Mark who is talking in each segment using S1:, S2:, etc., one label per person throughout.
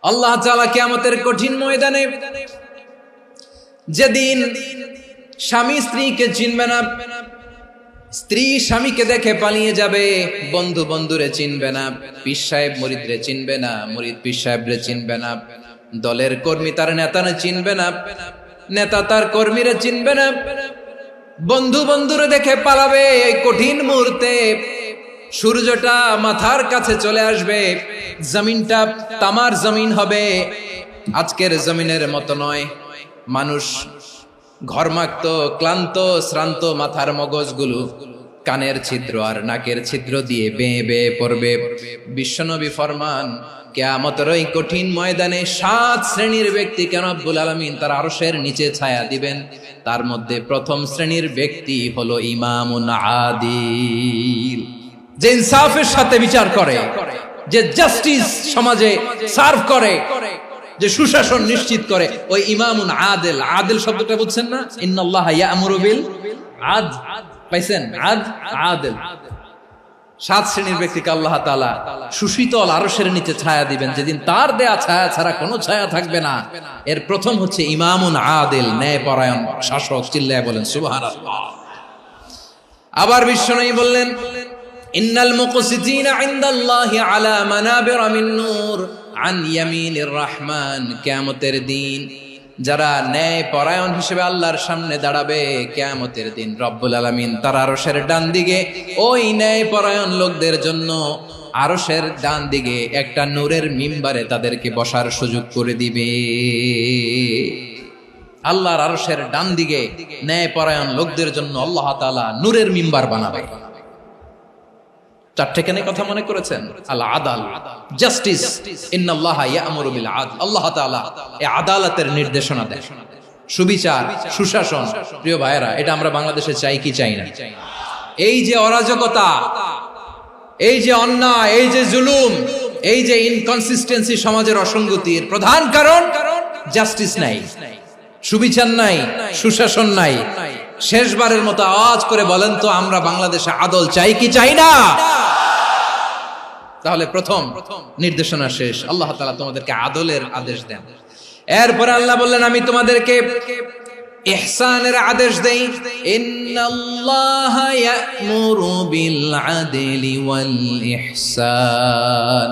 S1: আল্লাহ তাআলা কিয়ামতের কঠিন ময়দানে যেদিন স্বামী স্ত্রীকে চিনবে না, স্ত্রী স্বামীকে দেখে পালিয়ে যাবে, বন্ধু বন্ধুরে চিনবে না, পীর সাহেব মুরিদরে চিনবে না, মুরিদ পীর সাহেবরে চিনবে না, দলের কর্মী তার নেতারে চিনবে না, নেতা তার কর্মীরে চিনবে না, বন্ধু বন্ধুরে দেখে পালাবে। এই কঠিন মুহূর্তে সূর্যটা মাথার কাছে চলে আসবে, জমিনটা তামার জমিন হবে, আজকের জমিনের মতো নয়। মানুষ ঘর্মাক্ত, ক্লান্ত, শ্রান্ত মাথার মগজগুলো কানের ছিদ্র আর নাকের ছিদ্র দিয়ে বেয়ে বেয়ে পড়বে। বিশ্বনবী ফরমান, কিয়ামতের ওই কঠিন ময়দানে 7 শ্রেণীর ব্যক্তিকে রব্বুল আলামিন তার আরশের নিচে ছায়া দিবেন। তার মধ্যে প্রথম শ্রেণীর ব্যক্তি হলো ইমামুন আদিল, যে ইনসাফের সাথে বিচার করে, যে জাস্টিস সমাজে সার্ভ করে, যে সুশাসন নিশ্চিত করে, ওই ইমামুন আদিল। আদিল শব্দটা বুঝছেন না? ইন্নাল্লাহা ইয়া'মুরু বিল আদল, পাইছেন? আদিল। 7 শ্রেণীর ব্যক্তিকে আল্লাহ তাআলা সুশীতল আরশের নিচে ছায়া দিবেন, যেদিন তার দেয়া ছায়া ছাড়া কোনো ছায়া থাকবে না। এর প্রথম হচ্ছে ইমামুন আদিল, ন্যায়পরায়ণ শাসক। চিল্লায় বলেন সুবহানাল্লাহ। আবার বিশ্বনবী বললেন, ইন্নাল মুকসিতিনা ইনদাল্লাহি আলা মানাবিরা মিন নূর আন ইয়ামিনির রহমান। কিয়ামতের দিন যারা ন্যায় পরায়ণ হিসেবে আল্লাহর সামনে দাঁড়াবে, কিয়ামতের দিন রব্বুল আলামিন তার আরশের ডান দিকে ওই ন্যায় পরায়ণ লোকদের জন্য আরশের ডান দিকে একটা নূরের মিম্বারে তাদেরকে বসার সুযোগ করে দিবে। আল্লাহর আরশের ডান দিকে ন্যায় পরায়ণ লোকদের জন্য আল্লাহ তাআলা নূরের মিম্বার বানাবে। 4টে কেন কথা মনে করেছেন? আল আদাল, জাস্টিস। ইন্নাল্লাহা ইয়া'মুরু বিল আদল। আল্লাহ তাআলা এই আদালতের নির্দেশনা দেন, সুবিচার, সুশাসন। প্রিয় ভাইয়েরা, এটা আমরা বাংলাদেশে চাই কি চাই না? এই যে অরাজকতা, এই যে অন্যায়, এই যে জুলুম, এই যে ইনকনসিস্টেন্সি সমাজের অসঙ্গতির প্রধান কারণ জাস্টিস নাই, সুবিচার নাই, সুশাসন নাই। শেষবারের মতো আওয়াজ করে বলেন তো, আমরা বাংলাদেশে আদল চাই কি চাই না? তাহলে প্রথম নির্দেশনা শেষ। আল্লাহ তাআলা তোমাদেরকে আদলের আদেশ দেন। এরপরে আল্লাহ বললেন, আমি তোমাদেরকে ইহসানের আদেশ দেই। ইন্নাল্লাহা ইয়া'মুরু বিল আদলি ওয়াল ইহসান।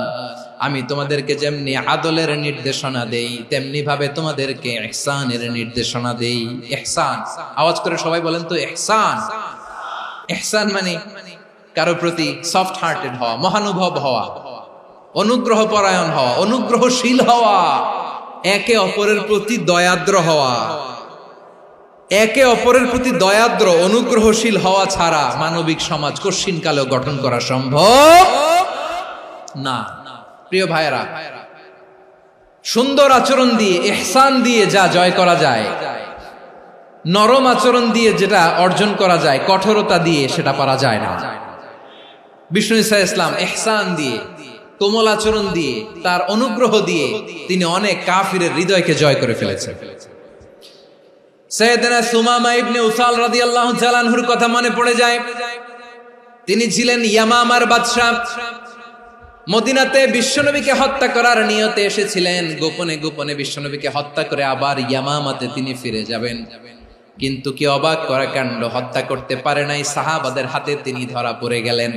S1: আমি তোমাদেরকে যেমনি আদলের নির্দেশনা দেই, তেমনি ভাবে তোমাদেরকে ইহসানের নির্দেশনা দেই। ইহসান, আওয়াজ করে সবাই বলেন তো ইহসান। ইহসান মানে কারো প্রতি সফট হার্টেড হওয়া, মহানুভব হওয়া, অনুগ্রহ পরায়ণ হওয়া, অনুগ্রহশীল হওয়া, একে অপরের প্রতি দয়াদ্র হওয়া। একে অপরের প্রতি দয়াদ্র, অনুগ্রহশীল হওয়া ছাড়া মানবিক সমাজ কশিনকালেও গঠন করা সম্ভব না। প্রিয় ভাইয়েরা, সুন্দর আচরণ দিয়ে, ইহসান দিয়ে যা জয় করা যায়, নরম আচরণ দিয়ে যেটা অর্জন করা যায়, কঠোরতা দিয়ে সেটা পারা যায় না। বিষ্ণু ঈসা ইসলাম ইহসান দিয়ে, কোমল আচরণ দিয়ে, তার অনুগ্রহ দিয়ে তিনি অনেক কাফিরের হৃদয়কে জয় করে ফেলেছেন। সাইয়েদনা সুমামা ইবনে উসাল রাদিয়াল্লাহু তাআলা আনহুর কথা মনে পড়ে যায়। তিনি ছিলেন ইয়ামামার বাদশা। মদিনাতে বিশ্বনবীকে হত্যা করার নিয়তে এসেছিলেন। গোপনে গোপনে বিশ্বনবীকে হত্যা করে আবার ইয়ামামাতে তিনি ফিরে যাবেন। কিন্তু কি অবাক করা কাণ্ড, হত্যা করতে পারে নাই, সাহাবাদের হাতে তিনি ধরা পড়ে গেলেন।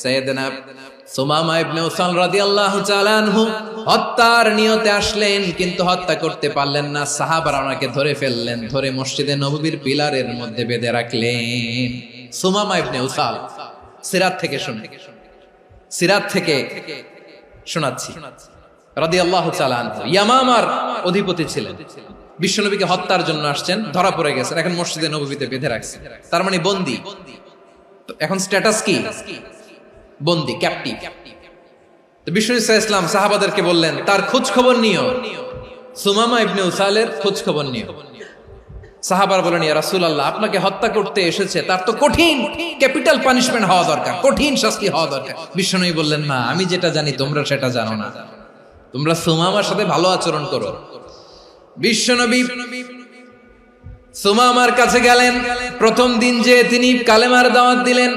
S1: সাইয়েদনা সুমামা ইবনে উসাল রাদিয়াল্লাহু তাআলা আনহু হত্যার নিয়তে আসলেন, কিন্তু হত্যা করতে পারলেন না। সাহাবারা ওনাকে ধরে ফেললেন, ধরে মসজিদে নববীর পিলারের মধ্যে বেঁধে রাখলেন। সুমামা ইবনে উসাল, সিরাত থেকে শুনে, সিরাত থেকে শোনাচ্ছি, রাদিয়াল্লাহু তাআলা আনহু ইয়ামামার অধিপতি ছিলেন। বিশ্বনবীকে হত্যার জন্য আসছেন, ধরা পড়ে গেছেন, এখন মসজিদে নববীতে বেঁধে রাখছে, তার মানে বন্দী। এখন স্ট্যাটাস কি? বন্দী, ক্যাপটিভ। তো বিষ্ণু ঈসা ইসলাম সাহাবাদেরকে বললেন, তার খোঁজ খবর নিও, সুমামা ইবনে উসালের খোঁজ খবর নিও। সাহাবারা বলেন, ইয়া রাসূলুল্লাহ, আপনাকে হত্যা করতে এসেছে, তার তো কঠিন ক্যাপিটাল পানিশমেন্ট হওয়া দরকার, কঠিন শাস্তি হওয়া দরকার। বিশ্বনবী বললেন, না, আমি যেটা জানি তোমরা সেটা জানো না, তোমরা সুমামার সাথে ভালো আচরণ করো। বিশ্বনবী সুমামার কাছে গেলেন। প্রথম দিন যে তিনি কালেমার দাওয়াত দিলেন,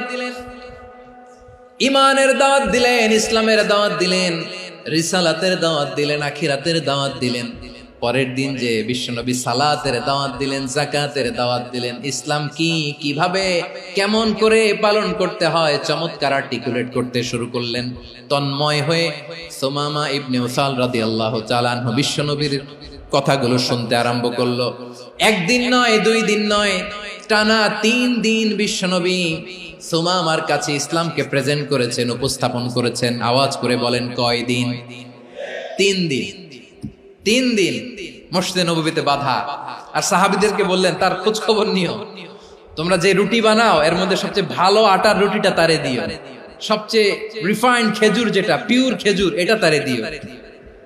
S1: ইমানের দাওয়াত দিলেন, ইসলামের দাওয়াত দিলেন, রিসালাতের দাওয়াত দিলেন, আখিরাতের দাওয়াত দিলেন। পরের দিন যে বিশ্বনবী সালাতের দাওয়াত দিলেন, যাকাতের দাওয়াত দিলেন, ইসলাম কি, কিভাবে, কেমন করে পালন করতে হয় চমৎকার আর্টিকুলেট করতে শুরু করলেন। তন্ময় হয়ে সুমামা ইবনে উসাল রাদিয়াল্লাহু তাআলা আনহু বিশ্বনবীর কথাগুলো শুনতে আরম্ভ করলো। একদিন নয়, 2 দিন নয়, টানা 3 দিন বিশ্বনবী সুমামার কাছে ইসলামকে প্রেজেন্ট করেছেন, উপস্থাপন করেছেন। আওয়াজ করে বলেন, কয় দিন? 3 দিন। 3 দিন মসজিদে নববীতে বাধা। আর সাহাবীদেরকে বললেন, তার খোঁজ খবর নিও, তোমরা যে রুটি বানাও এর মধ্যে সবচেয়ে ভালো আটার রুটিটা তারে দিও, সবচেয়ে রিফাইন্ড খেজুর, যেটা পিওর খেজুর, এটা তারে দিও।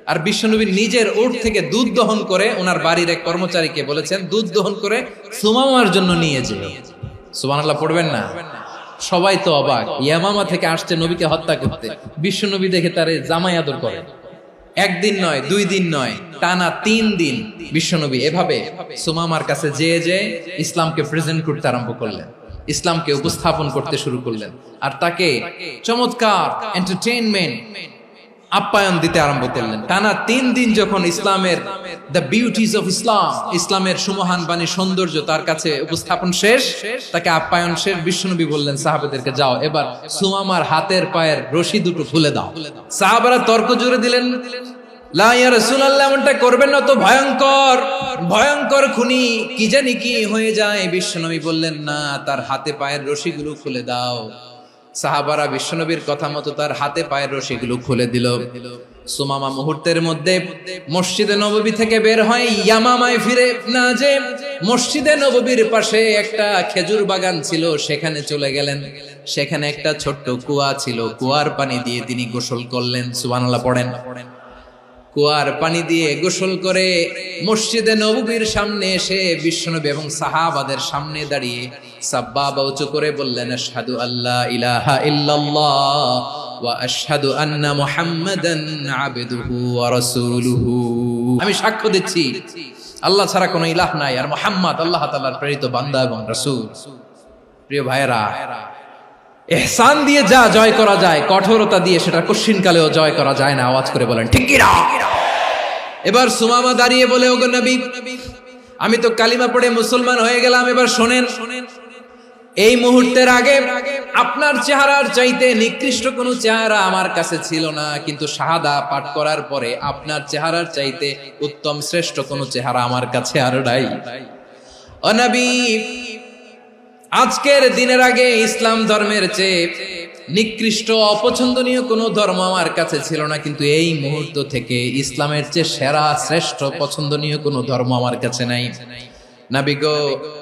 S1: আর বিশ্বনবী নিজের উট থেকে দুধ দহন করে ওনার বাড়ির এক কর্মচারীকে বলেছেন, দুধ দহন করে সুমামার জন্য নিয়ে যেও। সুবহানাল্লাহ পড়বেন না? সবাই তো অবাক, ইয়ামামা থেকে আসছে নবীকে হত্যা করতে, বিশ্বনবী দেখে তারে জামাই আদর করে। একদিন নয়, 2 দিন নয়, টানা 3 দিন বিশ্বনবী এভাবে সুমামার কাছে যেয়ে ইসলামকে প্রেজেন্ট করতে আরম্ভ করলেন, ইসলামকে উপস্থাপন করতে শুরু করলেন। আর তাকে চমৎকার এন্টারটেইনমেন্ট, আপ্যায়ন দিতে আরম্ভ করলেন। টানা 3 দিন যখন ইসলামের দ্য বিউটিজ অফ ইসলাম, ইসলামের সুমহান বাণী, সৌন্দর্য তার কাছে উপস্থাপন শেষ, তাকে আপ্যায়ন শেষ, বিশ্বনবী বললেন সাহাবাদেরকে, যাও এবার সুমামার হাতের পায়ের রশি দুটো খুলে দাও। সাহাবারা তর্ক জুড়ে দিলেন, লা ইয়া রাসূলুল্লাহ, এমনটা করবেন না, তো ভয়ঙ্কর ভয়ঙ্কর খুনি, কি জানি কি হয়ে যায়। বিশ্বনবী বললেন, না, তার হাতে পায়ের রশিগুলো খুলে দাও। সাহাবারা বিশ্বনবীর কথা মতো তার হাতে পায়ের রশিগুলো খুলে দিল। সুমামা মুহূর্তের মধ্যে মসজিদে নববী থেকে বের হয়, ইয়ামামায় ফিরে না যে মসজিদে নববীর পাশে একটা খেজুর বাগান ছিল, সেখানে চলে গেলেন। সেখানে একটা ছোট্ট কুয়া ছিল, কুয়ার পানি দিয়ে তিনি গোসল করলেন। সুবহানাল্লাহ পড়েন। কুয়ার পানি দিয়ে গোসল করে মসজিদে নববীর সামনে এসে বিশ্বনবী এবং সাহাবাদের সামনে দাঁড়িয়ে সাব্বাবা উঁচু করে বললেন, আশহাদু আল্লা ইলাহা ইল্লাল্লাহ ওয়া আশহাদু আন্না মুহাম্মাদান আবদুহু ওয়া রাসূলুহু। আমি সাক্ষ্য দিচ্ছি আল্লাহ ছাড়া কোনো ইলাহ নাই, আর মুহাম্মদ আল্লাহ তাআলার প্রেরিত বান্দা এবং রাসূল। প্রিয় ভাইয়েরা, ইহসান দিয়ে যা জয় করা যায়, কঠোরতা দিয়ে সেটা কঠিনকালেও জয় করা যায় না। আওয়াজ করে বলেন, ঠিক কি না? এবার সুমামা দাঁড়িয়ে বলে, ওগো নবী, আমি তো কালিমা পড়ে মুসলমান হয়ে গেলাম, এবার শোনেন, এই মুহূর্তের আগে আপনার চেহারার চাইতে নিকৃষ্ট কোনো চেহারা আমার কাছে ছিল না, কিন্তু শাহাদা পাঠ করার পরে আপনার চেহারার চাইতে উত্তম শ্রেষ্ঠ কোনো চেহারা আমার কাছে আর নাই। ও নবী, আজকের দিনের আগে ইসলাম ধর্মের চেয়ে নিকৃষ্ট অপছন্দনীয় কোনো ধর্ম আমার কাছে ছিল না, কিন্তু এই মুহূর্ত থেকে ইসলামের চেয়ে সেরা শ্রেষ্ঠ পছন্দনীয় কোনো ধর্ম আমার কাছে নাই। নবী গো,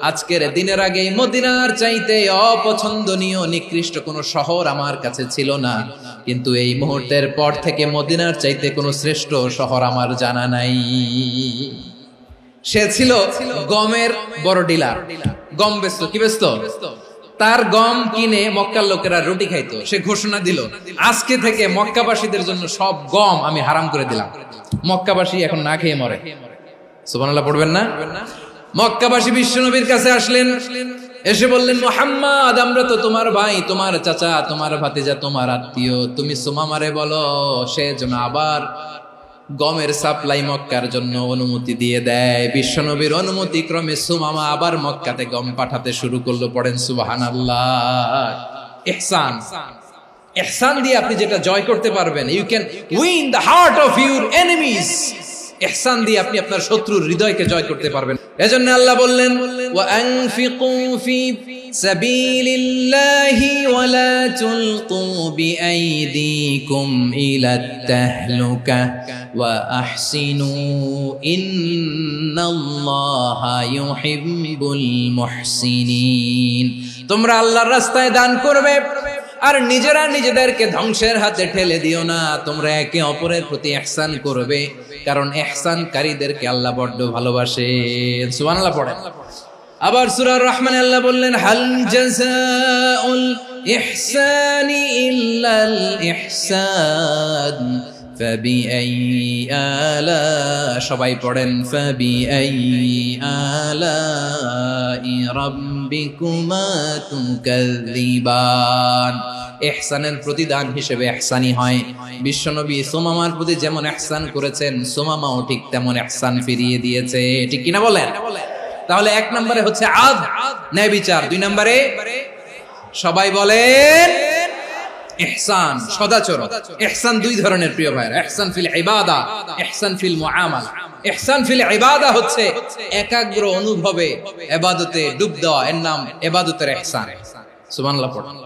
S1: আজকের দিনের আগে মদিনার চাইতে অপছন্দনীয় নিকৃষ্ট কোনো শহর আমার কাছে ছিল না, কিন্তু এই মুহূর্তের পর থেকে মদিনার চাইতে কোনো শ্রেষ্ঠ শহর আমার জানা নাই। সে ছিল গমের বড় ডিলার, গম বেচতো। কি বেচতো? তার গম কিনে মক্কার লোকেরা রুটি খাইতো। সে ঘোষণা দিল, আজকে থেকে মক্কাবাসীদের জন্য সব গম আমি হারাম করে দিলাম, মক্কাবাসী এখন না খেয়ে মরে। সুবহানাল্লাহ পড়বেন না? মক্কাবাসী বিশ্বনবীর কাছে আসলেন, এসে বললেন, মুহাম্মদ, আমরা তো তোমার ভাই, তোমার চাচা, তোমার ভাতিজা, তোমার আত্মীয়, তুমি সুমামারে বলো সে যেন আবার গমের সাপ্লাই মক্কার জন্য অনুমতি দিয়ে দেয়। বিশ্বনবীর অনুমতি ক্রমে সুমামা আবার মক্কাতে গম পাঠাতে শুরু করলো। পড়েন সুবহানাল্লাহ। ইহসান, ইহসান দিয়ে আপনি যেটা জয় করতে পারবেন, you can win the heart of your enemies. ইহসান দিয়ে আপনি আপনার শত্রুর হৃদয়কে জয় করতে পারবেন। এজন্য আল্লাহ বললেন, ওয়া আনফিকু ফি সাবিলিল্লাহি ওয়া লা তুলকু বিআইদিকুম ইলাত তাহলুকা ওয়া আহসিনু ইন্নাল্লাহা ইউহিব্বুল মুহসিনিন। তোমরা আল্লাহর রাস্তায় দান করবে আর নিজেরা নিজেদেরকে ধ্বংসের হাতে ঠেলে দিও না। তোমরা একে অপরের প্রতি ইহসান করবে, কারণ ইহসানকারীদেরকে আল্লাহ বড় ভালোবাসেন। সুবহানাল্লাহ পড়েন। আবার সূরা রহমানে আল্লাহ বললেন, হাল জাযাউল ইহসানি ইল্লাল ইহসান ফাবিআইয়ি আলা, সবাই পড়েন ফাবিআইয়ি আলাই রাব্বিকুমা তুকাযযিবান। ইহসানের প্রতিদান হিসেবে ইহসানি হয়। বিশ্বনবী সুমামার প্রতি যেমন ইহসান করেছেন, সুমামাও ঠিক তেমন ইহসান ফিরিয়ে দিয়েছে। ঠিক কিনা বলেন? তাহলে এক নম্বরে হচ্ছে আদ, ন্যায় বিচার। দুই নম্বরে সবাই বলেন ইহসান, সদাচরণ। ইহসান দুই ধরনের প্রিয় ভাইরা, ইহসান ফিল ইবাদা, ইহসান ফিল মুআমালা। ইহসান ফিল ইবাদা হচ্ছে একাগ্র অনুভবে ইবাদতে ডুব দেওয়া, এর নাম ইবাদতের ইহসান। সুবহানাল্লাহ পড়ুন।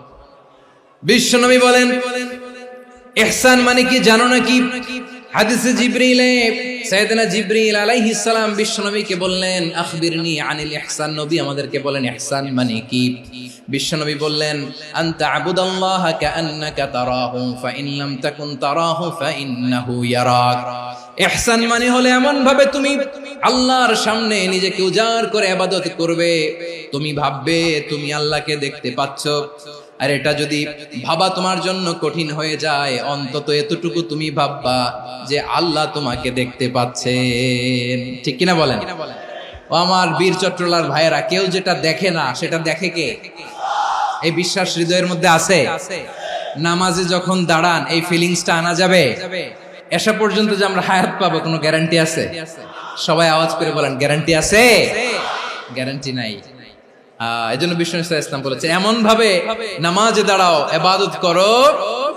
S1: বিশ্বনবী বলেন ইহসান মানে কি জানো নাকি? হাদিসে জিবরিলে সাইয়েদনা জিবরিল আলাইহিস সালাম বিশ্বনবীকে বললেন আখবিরনি আনিল ইহসান। নবী আমাদেরকে বলেন ইহসান মানে কি? বিশ্বনবী বললেন আনতা আবুদাল্লাহা কাআন্নাকা তারাহু ফাইন লাম তাকুন তারাহু ফাইন্নাহু ইয়ারাক। ইহসান মানে হলো এমন ভাবে তুমি আল্লাহর সামনে নিজেকে উজাড় করে ইবাদত করবে, তুমি ভাববে তুমি আল্লাহকে দেখতে পাচ্ছ। আর এটা যদি ভাবা তোমার জন্য কঠিন হয়ে যায়, অন্তত এতটুকু তুমি ভাববা যে আল্লাহ তোমাকে দেখতে পাচ্ছেন। ঠিক কিনা বলেন? ও আমার বীর চট্টলার ভাইয়েরা, কেউ যেটা দেখে না সেটা দেখে কে? এই বিশ্বাস হৃদয়ের মধ্যে আছে? নামাজে যখন দাঁড়ান এই ফিলিংসটা আনা যাবে? এসা পর্যন্ত যে আমরা হায়াত পাবো কোনো গ্যারান্টি আছে? সবাই আওয়াজ করে বলেন গ্যারান্টি আছে? গ্যারান্টি নাই। এজন্য বিষ্ণু ইসলাম বলেছে এমন ভাবে নামাজে দাঁড়াও, ইবাদত করো,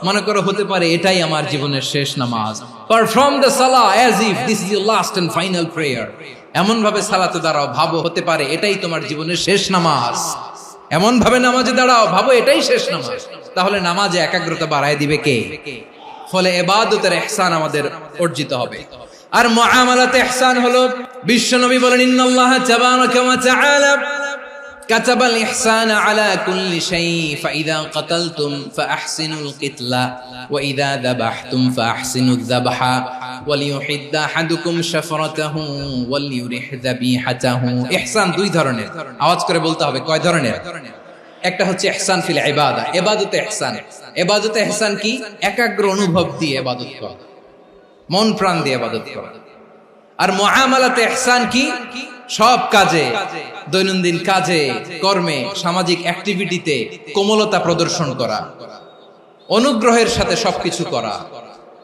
S1: মনে করো হতে পারে এটাই আমার জীবনের শেষ নামাজ। পারফর্ম দ্য সালাহ as if this is your last and final prayer. এমন ভাবে সালাতে দাঁড়াও, ভাবো হতে পারে এটাই তোমার জীবনের শেষ নামাজ। এমন ভাবে নামাজে দাঁড়াও, ভাবো এটাই শেষ নামাজ। তাহলে নামাজে একাগ্রতা বাড়ায় দিবে কে? ফলে ইবাদতের ইহসান আমাদের অর্জিত হবে। আর মুআমালাতে ইহসান হলো, বিশ্বনবী বলেন ইন্নাল্লাহা তাবারাকা ওয়া তাআলা কাতাবাল ইহসানা আলা কুল্লি শাই ফাইযা কাতালতুম ফাআহসিনুল কিতলা ওয়া ইযা যাবাহতুম ফাআহসিনুয যাবহা ওয়ালিয়ুহিদ্দা আহাদুকুম শাফরাতাহু ওয়ালিয়ুরিহ যাবিহাতাহু। ইহসান দুই ধরনের, আওয়াজ করে বলতে হবে কয় ধরনের? একটা হচ্ছে ইহসান ফিল ইবাদা, ইবাদতে ইহসান। ইবাদতে ইহসান কি? একাগ্র অনুভব দিয়ে ইবাদত করা, মন প্রাণ দিয়ে ইবাদত করা। আর মুআমালাতে ইহসান কি? সব কাজে, দৈনন্দিন কাজে, কর্মে, সামাজিক অ্যাক্টিভিটিতে কোমলতা প্রদর্শন করা, অনুগ্রহের সাথে সবকিছু করা।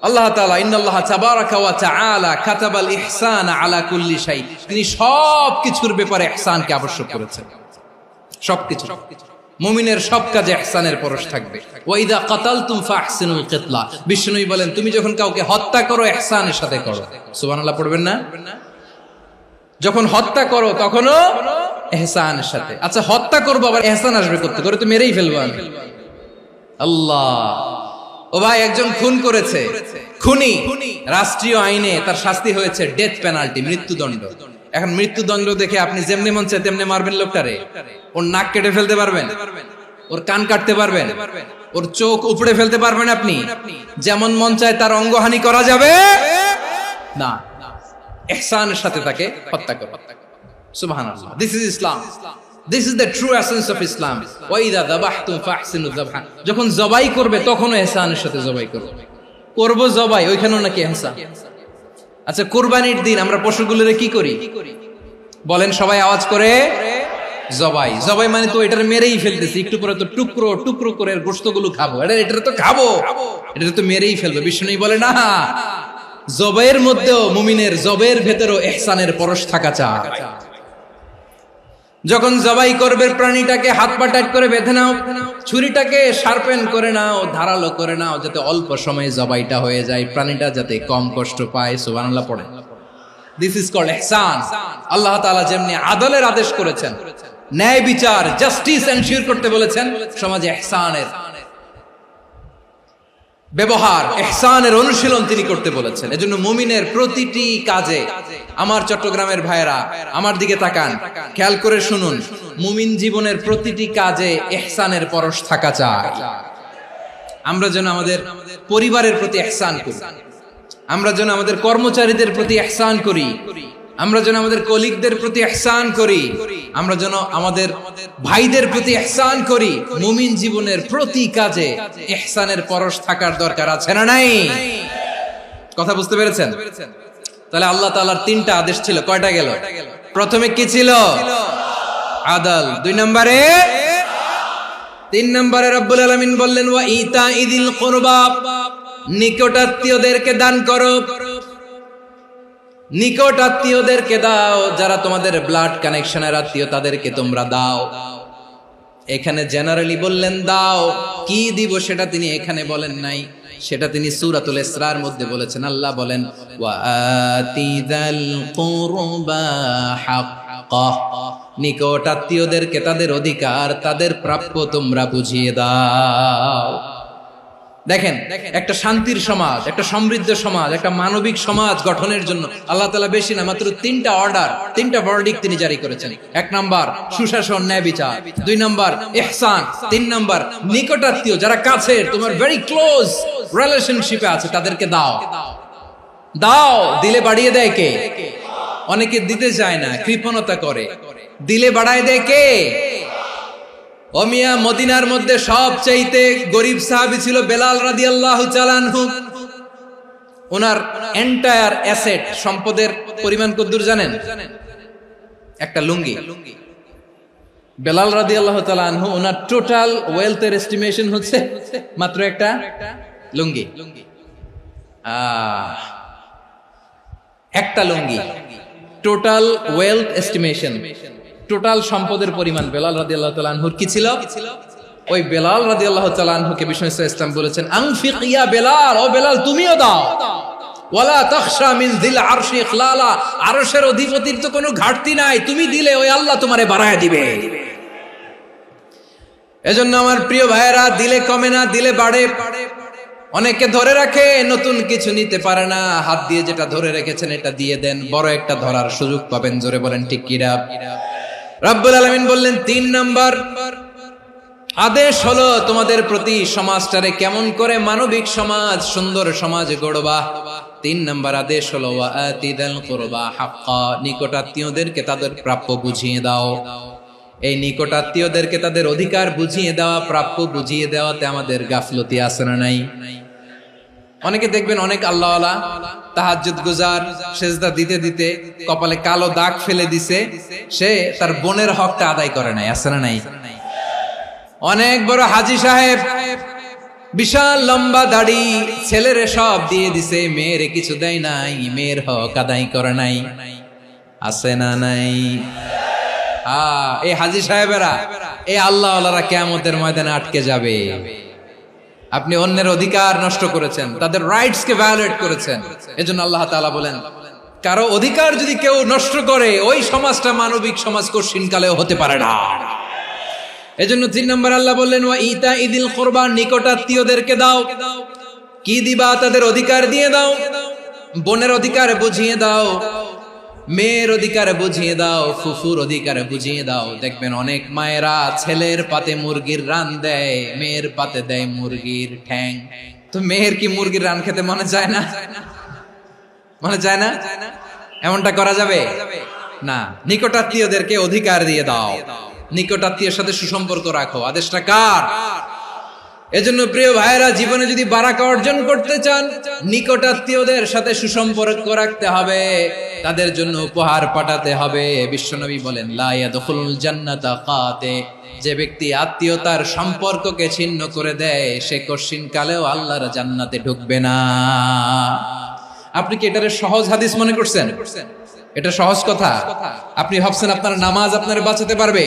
S1: আল্লাহ তাআলা ইন্নাল্লাহা তাবারাকা ওয়া তাআলা কাতাবাল ইহসানা আলা কুল্লি শাই, তিনি সবকিছুর ব্যাপারে ইহসানকে আবশ্যক করেছেন। সবকিছু, মুমিনের সব কাজে ইহসানের পরশ থাকবে। ওয়া ইযা কাতালতুম ফাহসিনুল কিতলা, বিষ্ণুই বলেন তুমি যখন কাউকে হত্যা করো ইহসানের সাথে করো। সুবহানাল্লাহ পড়বেন না? যখন হত্যা করো তখনও ইহসানের সাথে। আচ্ছা হত্যা করবো আবার ইহসান আসবে করতে করে তো মেরেই ফেলবো আমি। আল্লাহ, ও ভাই একজন খুন করেছে, খুনি, রাষ্ট্রীয় আইনে তার শাস্তি হয়েছে ডেথ পেনাল্টি, মৃত্যুদণ্ড। এখন মৃত্যুদণ্ড দেখে আপনি যেমনি মন চায় তেমনি মারবেন লোকটারে? ওর নাক কেটে ফেলতে পারবেন? ওর কান কাটতে পারবেন? ওর চোখ উপড়ে ফেলতে পারবেন আপনি? যেমন মন চায় তার অঙ্গহানি করা যাবে না। ইহসানের সাথে তাকে হত্যা করো। সুবহানাল্লাহ, this is Islam, this is the true essence of Islam. ওয়া ইযা যাবাহতুম ফাহসিনুয যাবহা, যখন জবাই করবে তখনও ইহসানের সাথে জবাই করবে। করব জবাই, ওইখানেও নাকি ইহসান। আচ্ছা কুরবানির দিন আমরা পশুগুলোরে কি করি বলেন সবাই আওয়াজ করে? জবাই। জবাই মানে তো এটারে মেরেই ফেলতেছি, একটু পরে তো টুকরো টুকরো করে গোশতগুলো খাবো, এটা তো খাবো, এটা তো মেরেই ফেলবো। বিষ্ণু বলে না, জবাইয়ের মধ্যেও মুমিনের জবাইয়ের ভেতরেও ইহসানের পরশ থাকা চাই। যখন জবাই করবে প্রাণীটাকে হাত পা টাইট করে বেঁধে নাও, ছুরিটাকে শার্পেন করে নাও, ধারালো করে নাও, যাতে অল্প সময়ে জবাইটা হয়ে যায়, প্রাণীটা যাতে কম কষ্ট পায়। সুবহানাল্লাহ পড়ে। দিস ইজ কল্ড ইহসান। আল্লাহ তাআলা যেমনি আদলের আদেশ করেছেন, ন্যায় বিচার, জাস্টিস এনশিওর করতে বলেছেন, সমাজে ইহসানের ব্যবহার, ইহসানের অনুশীলন তিনি করতে বলেছেন। এজন্য মুমিনের প্রতিটি কাজে, আমার চট্টগ্রামের ভাইয়েরা আমার দিকে তাকান, খেয়াল করে শুনুন, মুমিন জীবনের প্রতিটি কাজে ইহসানের পরশ থাকা চাই। আমরা যেন আমাদের পরিবারের প্রতি ইহসান করি, আমরা যেন আমাদের কর্মচারীদের প্রতি ইহসান করি, আমরা যেন আমাদের কলিগদের প্রতি ইহসান করি, আমরা যেন আমাদের ভাইদের প্রতি ইহসান করি। মুমিন জীবনের প্রতি কাজে ইহসানের পরশ থাকার দরকার আছে না নাই? কথা বুঝতে পেরেছেন? তাহলে আল্লাহ তাআলার তিনটা আদেশ ছিল, কয়টা গেল? প্রথমে কি ছিল? আদল। 2 নম্বরে, 3 নম্বরে রব্বুল আলামিন বললেন ওয়া ইতাইদিল কুরবা, নিকটাত্মীয়দেরকে দান করো। নিকট আত্মীয়দেরকে দাও, যারা তোমাদের ব্লাড কানেকশনের আত্মীয় তাদেরকে তোমরা দাও। এখানে জেনারেলি বললেন দাও, কি দিব সেটা তিনি এখানে বলেন নাই, সেটা তিনি সূরাতুল ইসরার মধ্যে বলেছেন। আল্লাহ বলেন ওয়া আতিযাল কুরবা হাক্কাহ, নিকট আত্মীয়দেরকে তাদের অধিকার, তাদের প্রাপ্য তোমরা বুঝিয়ে দাও। দেখেন, একটা শান্তির সমাজ, একটা সমৃদ্ধ সমাজ, একটা মানবিক সমাজ গঠনের জন্য আল্লাহ তাআলা বেশি না, মাত্র 3টা অর্ডার, 3টা ভার্ডিক্ট তিনি জারি করেছেন। 1 নাম্বার সুশাসন, ন্যায় বিচার। 2 নাম্বার ইহসান। 3 নাম্বার নিকটাত্মীয়, যারা কাছের, তোমার ভেরি ক্লোজ রিলেশনশিপে আছে, তাদেরকে দাও। দাও, দিলে বাড়িয়ে দেয় কে? অনেকে দিতে চায় না, কৃপণতা করে। দিলে বাড়ায় দেয় কে? ও মিয়া, মদিনার মধ্যে সবচাইতে গরিব সাহাবী ছিল বেলাল রাদিয়াল্লাহু তাআলা আনহু। ওনার এন্টায়ার অ্যাসেট, সম্পদের পরিমাণ কতদূর জানেন? একটা লুঙ্গি। বেলাল রাদিয়াল্লাহু তাআলা আনহু, ওনার টোটাল ওয়েলথের এস্টিমেশন হচ্ছে মাত্র একটা লুঙ্গি। একটা লুঙ্গি, টোটাল ওয়েলথ এস্টিমেশন, টোটাল সম্পদের পরিমাণ বেলাল রাদিয়াল্লাহু তাআলা আনহুর কি ছিল? ওই বেলাল রাদিয়াল্লাহু তাআলা আনহুকে বিষ্ণু ইসলাম বলেছেন আনফিক ইয়া বেলাল, ও বেলাল তুমিও দাও। ওয়ালা তাখশা মিন যিল আরশি ইখলালা, আরশের অধিপতির তো কোনো ঘাটতি নাই, তুমি দিলে ওই আল্লাহ তোমারে বাড়ায় দিবে। এজন্য আমার প্রিয় ভাইয়েরা, দিলে কমে না, দিলে বাড়ে। অনেকে ধরে রাখে, নতুন কিছু নিতে পারে না, হাত দিয়ে যেটা ধরে রেখেছেন এটা দিয়ে দেন, বড় একটা ধরার সুযোগ পাবেন। জোরে বলেন ঠিক কিনা? রব্বুল আলামিন বললেন 3 নাম্বার আদেশ হলো তোমাদের প্রতি সমাজটারে কেমন করে মানবিক সমাজ, সুন্দর সমাজ গড়বা। 3 নাম্বার আদেশ হলো ওয়া আতিদাল কুরবা হাক্কা, নিকটাত্মীয়দেরকে তাদের প্রাপ্য বুঝিয়ে দাও। এই নিকটাত্মীয়দেরকে তাদের অধিকার বুঝিয়ে দেওয়া, প্রাপ্য বুঝিয়ে দেওয়াতে আমাদের গাফলতি আছে না নাই? অনেকে দেখবেন অনেক আল্লাহওয়ালা, তাহাজ্জুদ গুজার, সেজদা দিতে দিতে কপালে কালো দাগ ফেলে দিছে, সে তার বোনের হকটা আদায় করে নাই, আছে না নাই? অনেক বড় হাজী সাহেব, বিশাল লম্বা দাড়ি, ছেলেরে সব দিয়ে দিছে, মেয়েরে কিছু দেয় নাই, মেয়ের হক আদায় করে নাই, আছে না নাই? এই হাজী সাহেবেরা, এই আল্লাহওয়ালারা কিয়ামতের ময়দানে আটকে যাবে। আপনি অন্যের অধিকার নষ্ট করেছেন, তাদের রাইটস কে ভায়োলেট করেছেন। এজন্য আল্লাহ তাআলা বলেন, কারো অধিকার যদি কেউ নষ্ট করে, ওই সমাজটা মানবিক সমাজ কঠিনকালেও হতে পারে না। এজন্য 3 নম্বর আল্লাহ বললেন ওয়া ইতাইদিল কুরবা, নিকটাত্মীয়দেরকে দাও। কি দিবা? তাদের অধিকার দিয়ে দাও। বোনের অধিকার বুঝিয়ে দাও, মেয়ের অধিকার বুঝিয়ে দাও, ফুফুর অধিকার বুঝিয়ে দাও। দেখবেন অনেক মায়েরা ছেলের পাতে মুরগির রান দেয়, মেয়ের পাতে দেয় মুরগির ঠ্যাং। তো মেয়ের কি মুরগির রান খেতে মনে যায় না? মনে যায় না? এমনটা করা যাবে না। নিকটাত্মীয়দেরকে অধিকার দিয়ে দাও, নিকটাত্মীয়ের সাথে সুসম্পর্ক রাখো। আদেশটা কার? এজন্য প্রিয় ভাইয়েরা, জীবনে যদি বারাকা অর্জন করতে চান, নিকটাত্মীয়দের সাথে সুসম্পর্ক রাখতে হবে, তাদের জন্য উপহার পাঠাতে হবে। বিশ্বনবী বলেন লা ইয়াদখুলুল জান্নাতা কাতে, যে ব্যক্তি আত্মীয়তার সম্পর্ককে ছিন্ন করে দেয়, সে কঠিন কালেও আল্লাহর জান্নাতে ঢুকবে না। আপনি কি এটারে সহজ হাদিস মনে করছেন? এটা সহজ কথা? আপনি ভাবছেন আপনার নামাজ আপনারে বাঁচাতে পারবে,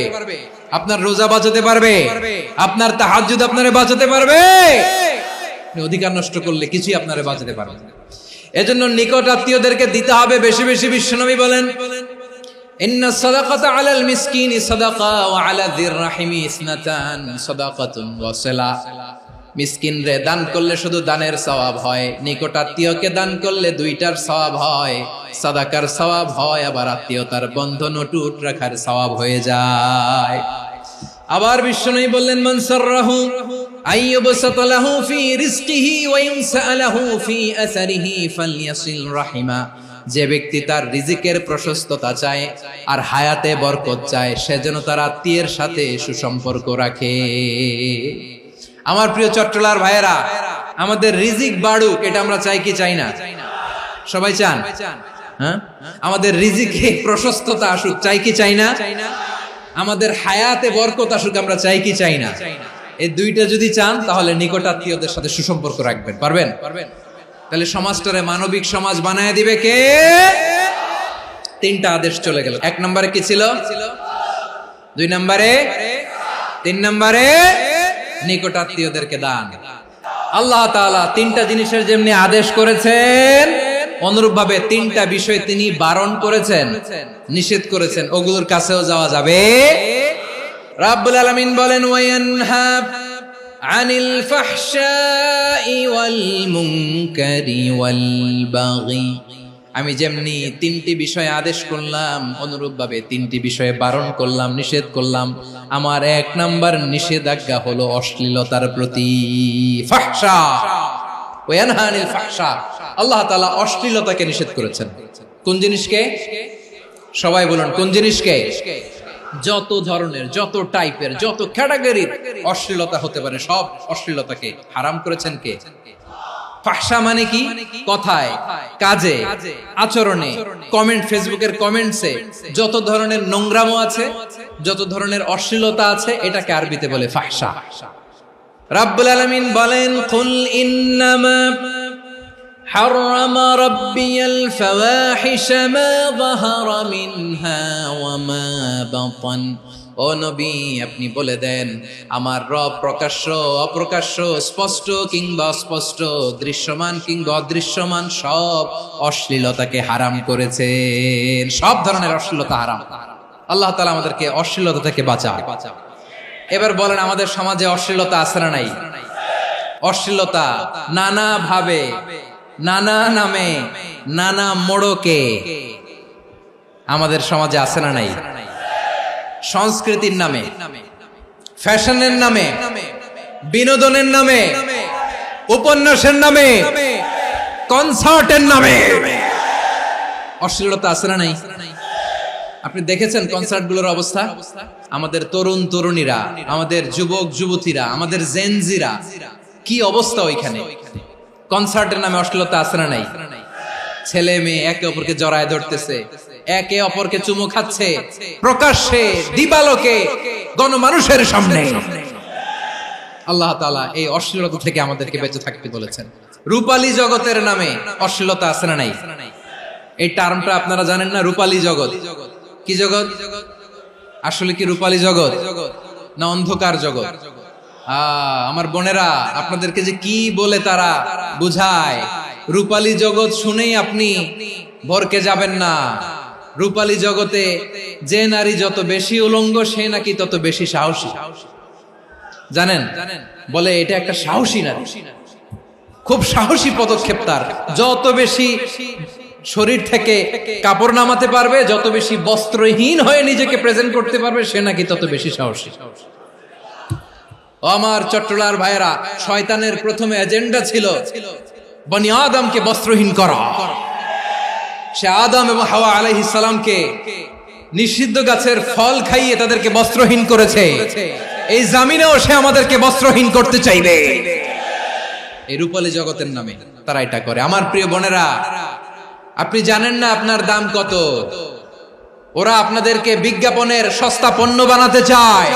S1: আপনার রোজা বাঁচাতে পারবে, আপনার তাহাজ্জুদ আপনারে বাঁচাতে পারবে? অধিকার নষ্ট করলে কিছুই আপনারে বাঁচাতে পারবে না। এজন্য নিকট আত্মীয়দেরকে দিতে হবে বেশি বেশি। বিশ্বনবী বলেন ইন্না সাদাকাতা আলাল মিসকিনি সাদাকা ওয়া আলা যির রাহিমি ইসনাতান সাদাকাতুন ওয়া সিলা। মিসকিন রে দান করলে শুধু দানের সওয়াব হয়, নিকট আত্মীয়কে দান করলে 2টার সওয়াব হয়, সাদাকার সওয়াব হয়, আবার আত্মীয়তার বন্ধন অটুট রাখার সওয়াব হয়ে যায়। আবার বিশ্বনবী বললেন মান সাররাহু আইয়ুবসাতা লাহু ফি রিজকিহি ওয়া ইনসালাহু ফি আসারিহি ফালইয়াসিল রাহিমা। যে ব্যক্তি তার রিজিকের প্রশস্ততা চায় আর হায়াতে বরকত চায়, সে যেন তার আত্মীয়ের সাথে সুসম্পর্ক রাখে। আমার প্রিয় চট্টলার ভাইয়েরা, আমাদের রিজিক বাড়ুক, এটা আমরা চাই কি চাই না? সবাই চান? হ্যাঁ, আমাদের রিজিকে প্রশস্ততা আসুক, চাই কি চাই না? আমাদের হায়াতে বরকত আসুক, আমরা চাই কি চাই না? এই দুইটা যদি চান তাহলে নিকটাত্মীয়দের সাথে সুসম্পর্ক রাখবেন। পারবেন? তাহলে সমাজটারে মানবিক সমাজ বানায় দিবে কে? তিনটা আদেশ চলে গেল। 1 নম্বরে কি ছিল? 2 নম্বরে, 3 নম্বরে নিকটাত্মীয়দেরকে দান। আল্লাহ তাআলা তিনটা জিনিসের যেমনি আদেশ করেছেন, অনুরূপ ভাবে তিনটা বিষয় তিনি বারণ করেছেন, নিষেধ করেছেন, ওগুলোর কাছেও যাওয়া যাবে। রাব্বুল আলামিন বলেন, ওয়ায়ানহা আনিল ফাহশাই ওয়াল মুনকারি ওয়াল বাগি। আমি যেমনি তিনটি বিষয়ে আদেশ করলাম, অনুরূপ ভাবে তিনটি বিষয়ে বারণ করলাম, নিষেধ করলাম। আমার 1 নাম্বার নিষেধাজ্ঞা হলো অশ্লীলতার প্রতি। ফাহশা, ওয়ায়ানহা আনিল ফাহশা, আল্লাহ তাআলা অশ্লীলতাকে নিষেধ করেছেন। কোন জিনিসকে? সবাই বলুন, কোন জিনিসকে? যত ধরনের, যত টাইপের, যত ক্যাটাগরির অশ্লীলতা হতে পারে সব অশ্লীলতাকে হারাম করেছেন কে? ফাহশা মানে কি? কথায়, কাজে, আচরণে, কমেন্ট, ফেসবুকের কমেন্টসে যত ধরনের নোংরামো আছে, যত ধরনের অশ্লীলতা আছে, এটাকে আরবিতে বলে ফাহশা। রাব্বুল আলামিন বলেন, কুল ইন্নামা حرم ربي الفواحش ما ظهر منها وما بطن। ও নবী, আপনি বলে দেন, আমার রব প্রকাশ্য, অপ্রকাশ্য, স্পষ্ট কিংবা অস্পষ্ট, দৃশ্যমান কিংবা অদৃশ্যমান সব অশ্লীলতাকে হারাম করেছেন। সব ধরনের অশ্লীলতা হারাম। আল্লাহ তাআলা আমাদেরকে অশ্লীলতা থেকে বাঁচান। এবার বলেন, আমাদের সমাজে অশ্লীলতা আছে না নাই? অশ্লীলতা নানা ভাবে, নানা নামে, নানা মোড়কে আমাদের সমাজে আছে না নাই? সংস্কৃতির নামে, ফ্যাশনের নামে, বিনোদনের নামে, উপন্যাসের নামে, কনসার্টের নামে অশ্লীলতা আছে না নাই? আপনি দেখেছেন কনসার্টগুলোর অবস্থা? আমাদের তরুণ তরুণীরা, আমাদের যুবক যুবতীরা, আমাদের জেনজিরা, কি অবস্থা ওইখানে? কনসার্টের নামে অশ্লীলতা আছে না নাই? ছেলে মেয়ে একে অপরকে জড়ায় ধরতেছে, একে অপরকে চুমু খাচ্ছে, প্রকাশ্যে, দিবালোকে, গণমানুষের সামনে। আল্লাহ তাআলা এই অশ্লীলতা থেকে আমাদেরকে বেঁচে থাকতে বলেছেন। রূপালী জগতের নামে অশ্লীলতা আছে না নাই? এই টার্মটা আপনারা জানেন না? রূপালী জগৎ কি জগৎ? আসলে কি রূপালী জগৎ না অন্ধকার জগৎ? আমার বোনেরা, আপনাদেরকে যে কি বলে তারা বুঝায়, রূপালী জগৎ শুনেই আপনি ভরকে যাবেন না। রূপালী জগতে যে নারী যত বেশি উলঙ্গ, সে নাকি তত বেশি সাহসী। জানেন? বলে এটা একটা সাহসী নারী, খুব সাহসী পদক্ষেপ তার। যত বেশি শরীর থেকে কাপড় নামাতে পারবে, যত বেশি বস্ত্রহীন হয়ে নিজেকে প্রেজেন্ট করতে পারবে, সে নাকি তত বেশি সাহসী। আমার চট্টলার ভাইয়েরা, শয়তানের প্রথমে এজেন্ডা ছিল বনি আদমকে বস্ত্রহীন করা। সে আদম এবং হাওয়া আলাইহিস সালামকে নিষিদ্ধ গাছের ফল খাইয়ে তাদেরকে বস্ত্রহীন করেছে। এই জামিনেও সে আমাদেরকে বস্ত্রহীন করতে চাইবে। এই রূপালী জগতের নামে তারা এটা করে। আমার প্রিয় বোনেরা, আপনি জানেন না আপনার দাম কত? ওরা আপনাদেরকে বিজ্ঞাপনের সস্তা পণ্য বানাতে চায়।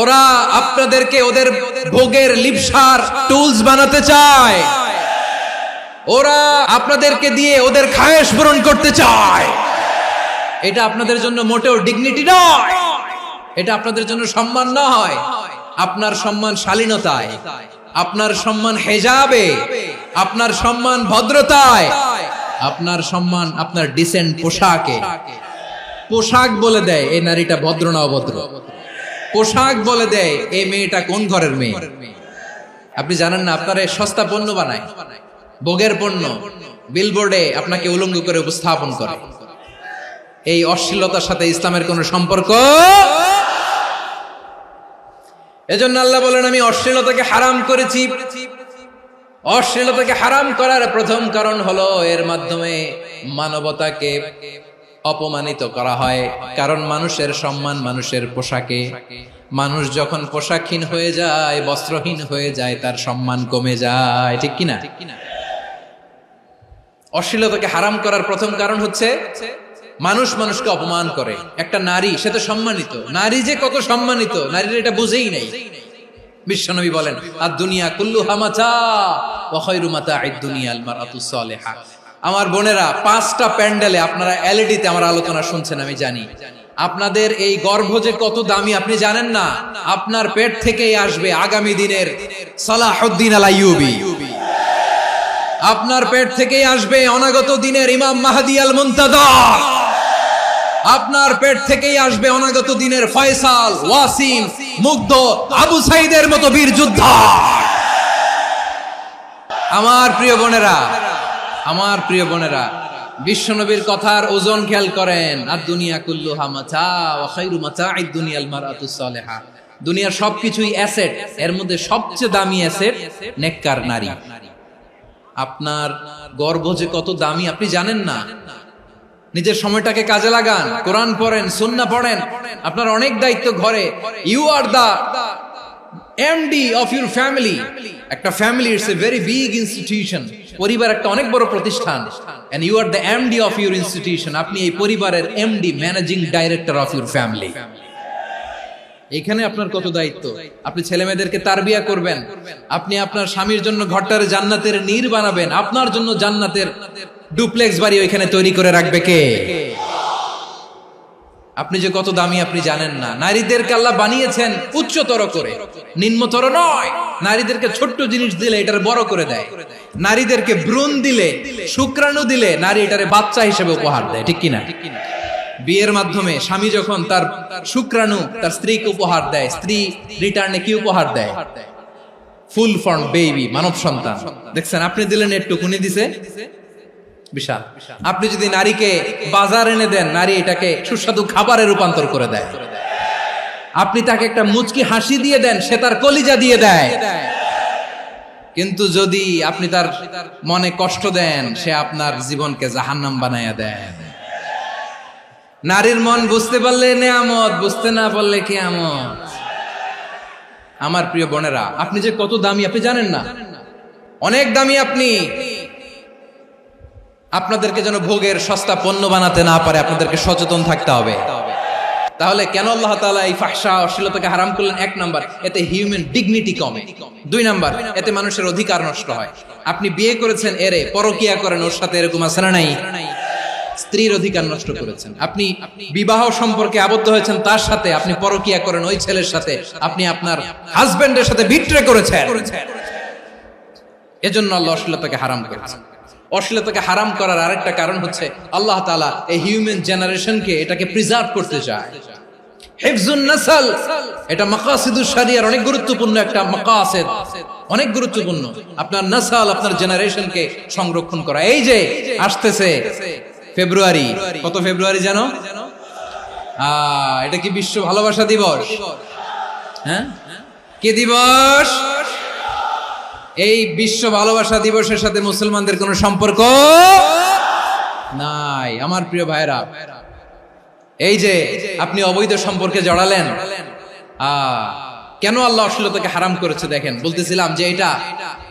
S1: ওরা আপনাদেরকে ওদের ভোগের লিপসার টুলস বানাতে চায়। ওরা আপনাদেরকে দিয়ে ওদের খায়েশ পূরণ করতে চায়। এটা আপনাদের জন্য মোটেও ডিগনিটি নয়, এটা আপনাদের জন্য সম্মান নয়। আপনার সম্মান শালীনতায়, আপনার সম্মান হেজাবে, আপনার সম্মান ভদ্রতায়, আপনার সম্মান আপনার ডিসেন্ট পোশাকে। পোশাক বলে দেয় এই নারীটা ভদ্র না অভদ্র। পোশাক বলে দেয় এই মেয়েটা কোন ঘরের মেয়ে। আপনি জানেন না, আপনার সস্তা পণ্য বানায়, ভোগের পণ্য, বিলবোর্ডে আপনাকে উলঙ্গ করে উপস্থাপন করে। এই অশ্লীলতার সাথে ইসলামের কোন সম্পর্ক। এজন্য আল্লাহ বলেন, আমি অশ্লীলতাকে হারাম করেছি। অশ্লীলতাকে হারাম করার প্রথম কারণ হলো এর মাধ্যমে মানবতাকে অপমানিত করা হয়। কারণ মানুষের সম্মান মানুষের পোশাকে। মানুষ যখন পোশাকহীন হয়ে যায়, বস্ত্রহীন হয়ে যায়, তার সম্মান কমে যায়। ঠিক কিনা? অশ্লীলতাকে হারাম করার প্রথম কারণ হচ্ছে মানুষ মানুষকে অপমান করে। একটা নারী, সে তো সম্মানিত, নারী যে কত সম্মানিত নারীর এটা বুঝেই নাই। বিশ্বনবী বলেন আদ-দুনিয়া কুল্লুহা মাতা ওয়া খায়রু মাতা'আদ দুনিয়া আল মারআতুস সালিহা। আমার বোনেরা, 5টা প্যান্ডেলে আপনারা এলইডিতে আমার আলোচনা শুনছেন, আমি জানি। আপনাদের এই গর্ভ যে কত দামি আপনি জানেন না। আপনার পেট থেকেই আসবে আগামী দিনের সালাহুদ্দিন আল আইয়ুবী, আপনার পেট থেকেই আসবে অনাগত দিনের ইমাম মাহদী আল মুনতাযর, আপনার পেট থেকেই আসবে অনাগত দিনের ফয়সাল, ওয়াসিম, মুগ্ধ, আবু সাইদের মতো বীর যোদ্ধা। আমার প্রিয় বোনেরা, আমার প্রিয় বোনেরা, বিশ্বনবীর কথার ওজন খেয়াল করেন। আদ-দুনিয়া কুল্লুহা মাতা ওয়া খায়রু মাতা'আদ দুনিয়া আল মারআতুস সালিহা। দুনিয়ার সবকিছুই অ্যাসেট, এর মধ্যে সবচেয়ে দামি অ্যাসেট নেককার নারী। আপনার গর্ভ যে কত দামি আপনি জানেন না। নিজের সময়টাকে কাজে লাগান, কোরআন পড়েন, সুন্নাহ পড়েন। আপনার অনেক দায়িত্ব ঘরে। You are the MD of your family. একটা family it's a very big institution. পরিবার একটা অনেক বড় প্রতিষ্ঠান, and you are the MD of your institution. আপনি এই পরিবারের MD, managing director of your family. এখানে আপনার কত দায়িত্ব। আপনি ছেলে মেয়েদেরকে তারবিয়া করবেন, আপনি আপনার স্বামীর জন্য ঘরটারে জান্নাতের নীর বানাবেন, আপনার জন্য জান্নাতের ডুপ্লেক্স বাড়ি ওইখানে তৈরি করে রাখবে কে? আপনি যে কত দামি আপনি জানেন না। নারীদেরকে আল্লাহ বানিয়েছেন উচ্চতর করে, নিম্নতর নয়। নারীদেরকে ছোট্ট জিনিস দিলে এটারে বড় করে দেয়। নারীদেরকে ভ্রূণ দিলে, শুক্রাণু দিলে নারী এটারে বাচ্চা হিসেবে উপহার দেয়, ঠিক কিনা? বিয়ের মাধ্যমে স্বামী যখন তার শুক্রাণু তার স্ত্রীকে উপহার দেয়, স্ত্রী রিটার্নে কি উপহার দেয়? ফুল ফর্ম বেবি, মানব সন্তান। দেখছেন, আপনি দিলেন একটুকুনি, দিছে বিশাল। আপনি যদি নারীকে বাজার এনে দেন, নারী এটাকে সুস্বাদু খাবারে রূপান্তর করে দেয়। আপনি তাকে একটা মুচকি হাসি দিয়ে দেন, সে তার কলিজা দিয়ে দেয়। কিন্তু যদি আপনি তার মনে কষ্ট দেন, সে আপনার জীবনকে জাহান্নাম বানায়া দেয়। নারীর মন বুঝতে পারলে নেয়ামত, বুঝতে না পারলে কিয়ামত। আমার প্রিয় বোনেরা, আপনি যে কত দামি আপনি জানেন না। অনেক দামি আপনি। আপনাদেরকে যেন ভোগের সস্তা পণ্য বানাতে না পারে, আপনাদেরকে সচেতন থাকতে হবে। তাহলে কেন আল্লাহ তাআলা এই ফাহশা অশ্লীলতাকে হারাম করলেন? 1 নাম্বার, এতে হিউম্যান ডিগনিটি কমে। 2 নাম্বার, এতে মানুষের অধিকার নষ্ট হয়। আপনি বিয়ে করেছেন, এরে পরকিয়া করেন, ওর সাথে এরকম আছে না নাই? স্ত্রীর অধিকার নষ্ট করেছেন। আপনি বিবাহ সম্পর্কে আবদ্ধ হয়েছেন তার সাথে, আপনি পরকিয়া করেন ওই ছেলের সাথে, আপনি আপনার হাজবেন্ডের সাথে বিট্রে করেছেন। এজন্য আল্লাহ অশ্লীলতাকে হারাম করেছেন। অশ্লীলতাকে হারাম করার আরেকটা কারণ হচ্ছে আল্লাহ তাআলা এই হিউম্যান জেনারেশনকে এটাকে প্রিজার্ভ করতে চায়। হিফজুন নাসল, এটা মাকাসিদুশ শরিয়ার অনেক গুরুত্বপূর্ণ একটা মাকাসিদ, অনেক গুরুত্বপূর্ণ। আপনার নাসল, আপনার জেনারেশনকে সংরক্ষণ করা। এই যে আসতেছে ফেব্রুয়ারি, কত ফেব্রুয়ারি জানো? এটা কি বিশ্ব ভালোবাসা দিবস? হ্যাঁ, কি দিবস? এই বিশ্ব ভালোবাসা দিবসের সাথে মুসলমানদের কোনো সম্পর্ক নাই। আমার প্রিয় ভাইরা, এই যে আপনি অবৈধ সম্পর্কে জড়ালেন, কেন আল্লাহ অশ্লীলতাকে হারাম করেছে দেখেন। বলতেছিলাম যে এটা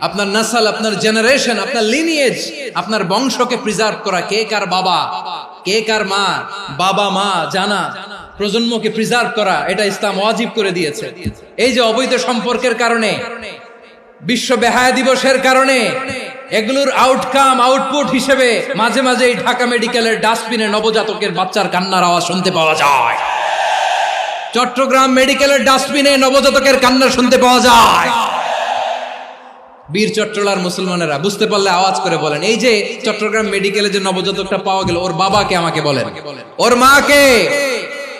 S1: আপনার নাসল, আপনার জেনারেশন, আপনার লিনিয়েজ, আপনার বংশকে প্রিজার্ভ করা। কে কার বাবা, কে কার মা, বাবা মা জানা, প্রজন্মকে প্রিজার্ভ করা, এটা ইসলাম ওয়াজিব করে দিয়েছে। এই যে অবৈধ সম্পর্কের কারণে, বিশ্ব বেহায়া দিবসের কারণে, এগুলোর আউটকাম, আউটপুট হিসেবে মাঝে মাঝে এই ঢাকা মেডিকেলের ডাস্টবিনে নবজাতকের বাচ্চার কান্নার আওয়াজ শুনতে পাওয়া যায়। চট্টগ্রাম মেডিকেলের ডাস্টবিনে নবজাতকের কান্না শুনতে পাওয়া যায়। বীর চট্টলার মুসলমানেরা বুঝতে পারলে আওয়াজ করে বলেন, এই যে চট্টগ্রাম মেডিকেলে যে নবজাতকটা পাওয়া গেল, ওর বাবাকে আমাকে বলেন, ওর মাকে,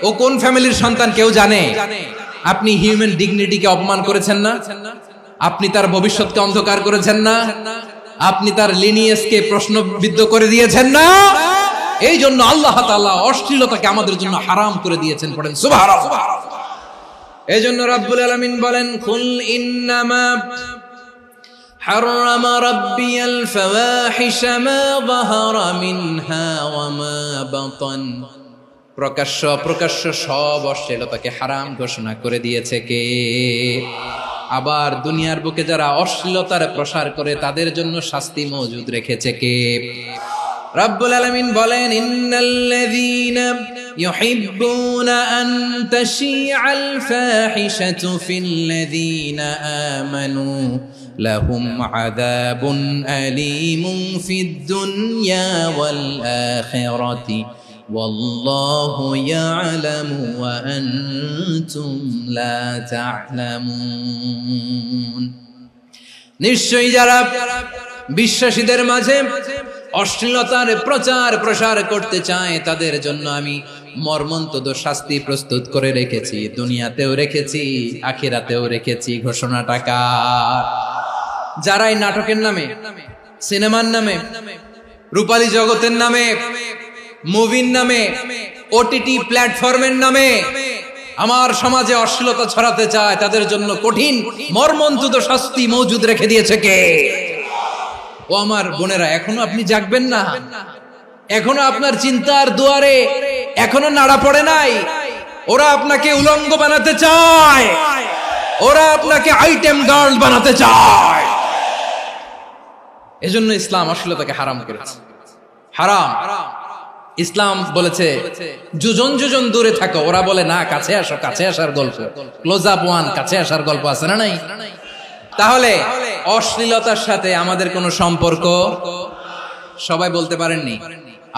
S1: ও কোন ফ্যামিলির সন্তান কেউ জানে? আপনি হিউম্যান ডিগনিটিকে অপমান করেছেন না? আপনি তার ভবিষ্যৎকে অন্ধকার করেছেন না? আপনি তার লিনিয়েজকে প্রশ্নবিদ্ধ করে দিয়েছেন না? এই জন্য আল্লাহ তাআলা অশ্লীলতাকে আমাদের জন্য হারাম করে দিয়েছেন। পড়েন সুবহানাল্লাহ। এই জন্য রাব্বুল আলামিন বলেন, কুল ইন্নামা হারামা রাব্বিয়াল ফাওয়াহিশা মা যাহারা মিনহা ওয়া মা বাতান। প্রকাশ্য অপ্রকাশ্য সব অশ্লীলতাকে হারাম ঘোষণা করে দিয়েছে কে? আবার দুনিয়ার বুকে যারা অশ্লীলতার প্রসার করে তাদের জন্য শাস্তি মজুদ রেখেছে কে? রব্বুল আলামিন বলেন, ইন্নাল্লাযীনা ইউহিব্বুনা আন তাশিআল ফাহিশাতু ফিল্লাযীনা আমানু লাহুম আযাবুন আলীমুন ফিদ দুনিয়া ওয়াল আখিরাতি ওয়াল্লাহু ইয়ালামু ওয়া আনতুম লা তা'লামুন। নিশ্চয়ই যারা বিশ্বাসীদের মাঝে অশ্লীলতার প্রচার প্রসার করতে চায় তাদের জন্য আমি মর্মন্তুদ শাস্তি প্রস্তুত করে রেখেছি, দুনিয়াতেও রেখেছি, আখিরাতেও রেখেছি। ঘোষণাটা কার? যারাই নাটকের নামে, সিনেমার নামে, রূপালী জগতের নামে, মুভির নামে, ওটিটি প্ল্যাটফর্মের নামে আমার সমাজে অশ্লীলতা ছড়াতে চায় তাদের জন্য কঠিন মর্মন্তুদ শাস্তি মজুদ রেখে দিয়েছে কে? ও আমার বোনেরা, এখনো আপনি জাগবেন না? এখনো আপনার চিন্তার দুয়ারে এখনো নাড়া পড়ে নাই? ওরা আপনাকে উলঙ্গ বানাতে চায়, ওরা আপনাকে আইটেম গার্ল বানাতে চায়। এজন্য ইসলাম অশ্লীলতাকে হারাম করেছে। হারাম। ইসলাম বলেছে যোজন যোজন দূরে থাকো, ওরা বলে না কাছে আসো, কাছে আসার গল্প, ক্লোজ আপ ওয়ান, কাছে আসার গল্প আছে না নাই? তাহলে অশ্লীলতার সাথে আমাদের কোনো সম্পর্ক? সবাই বলতে পারেননি,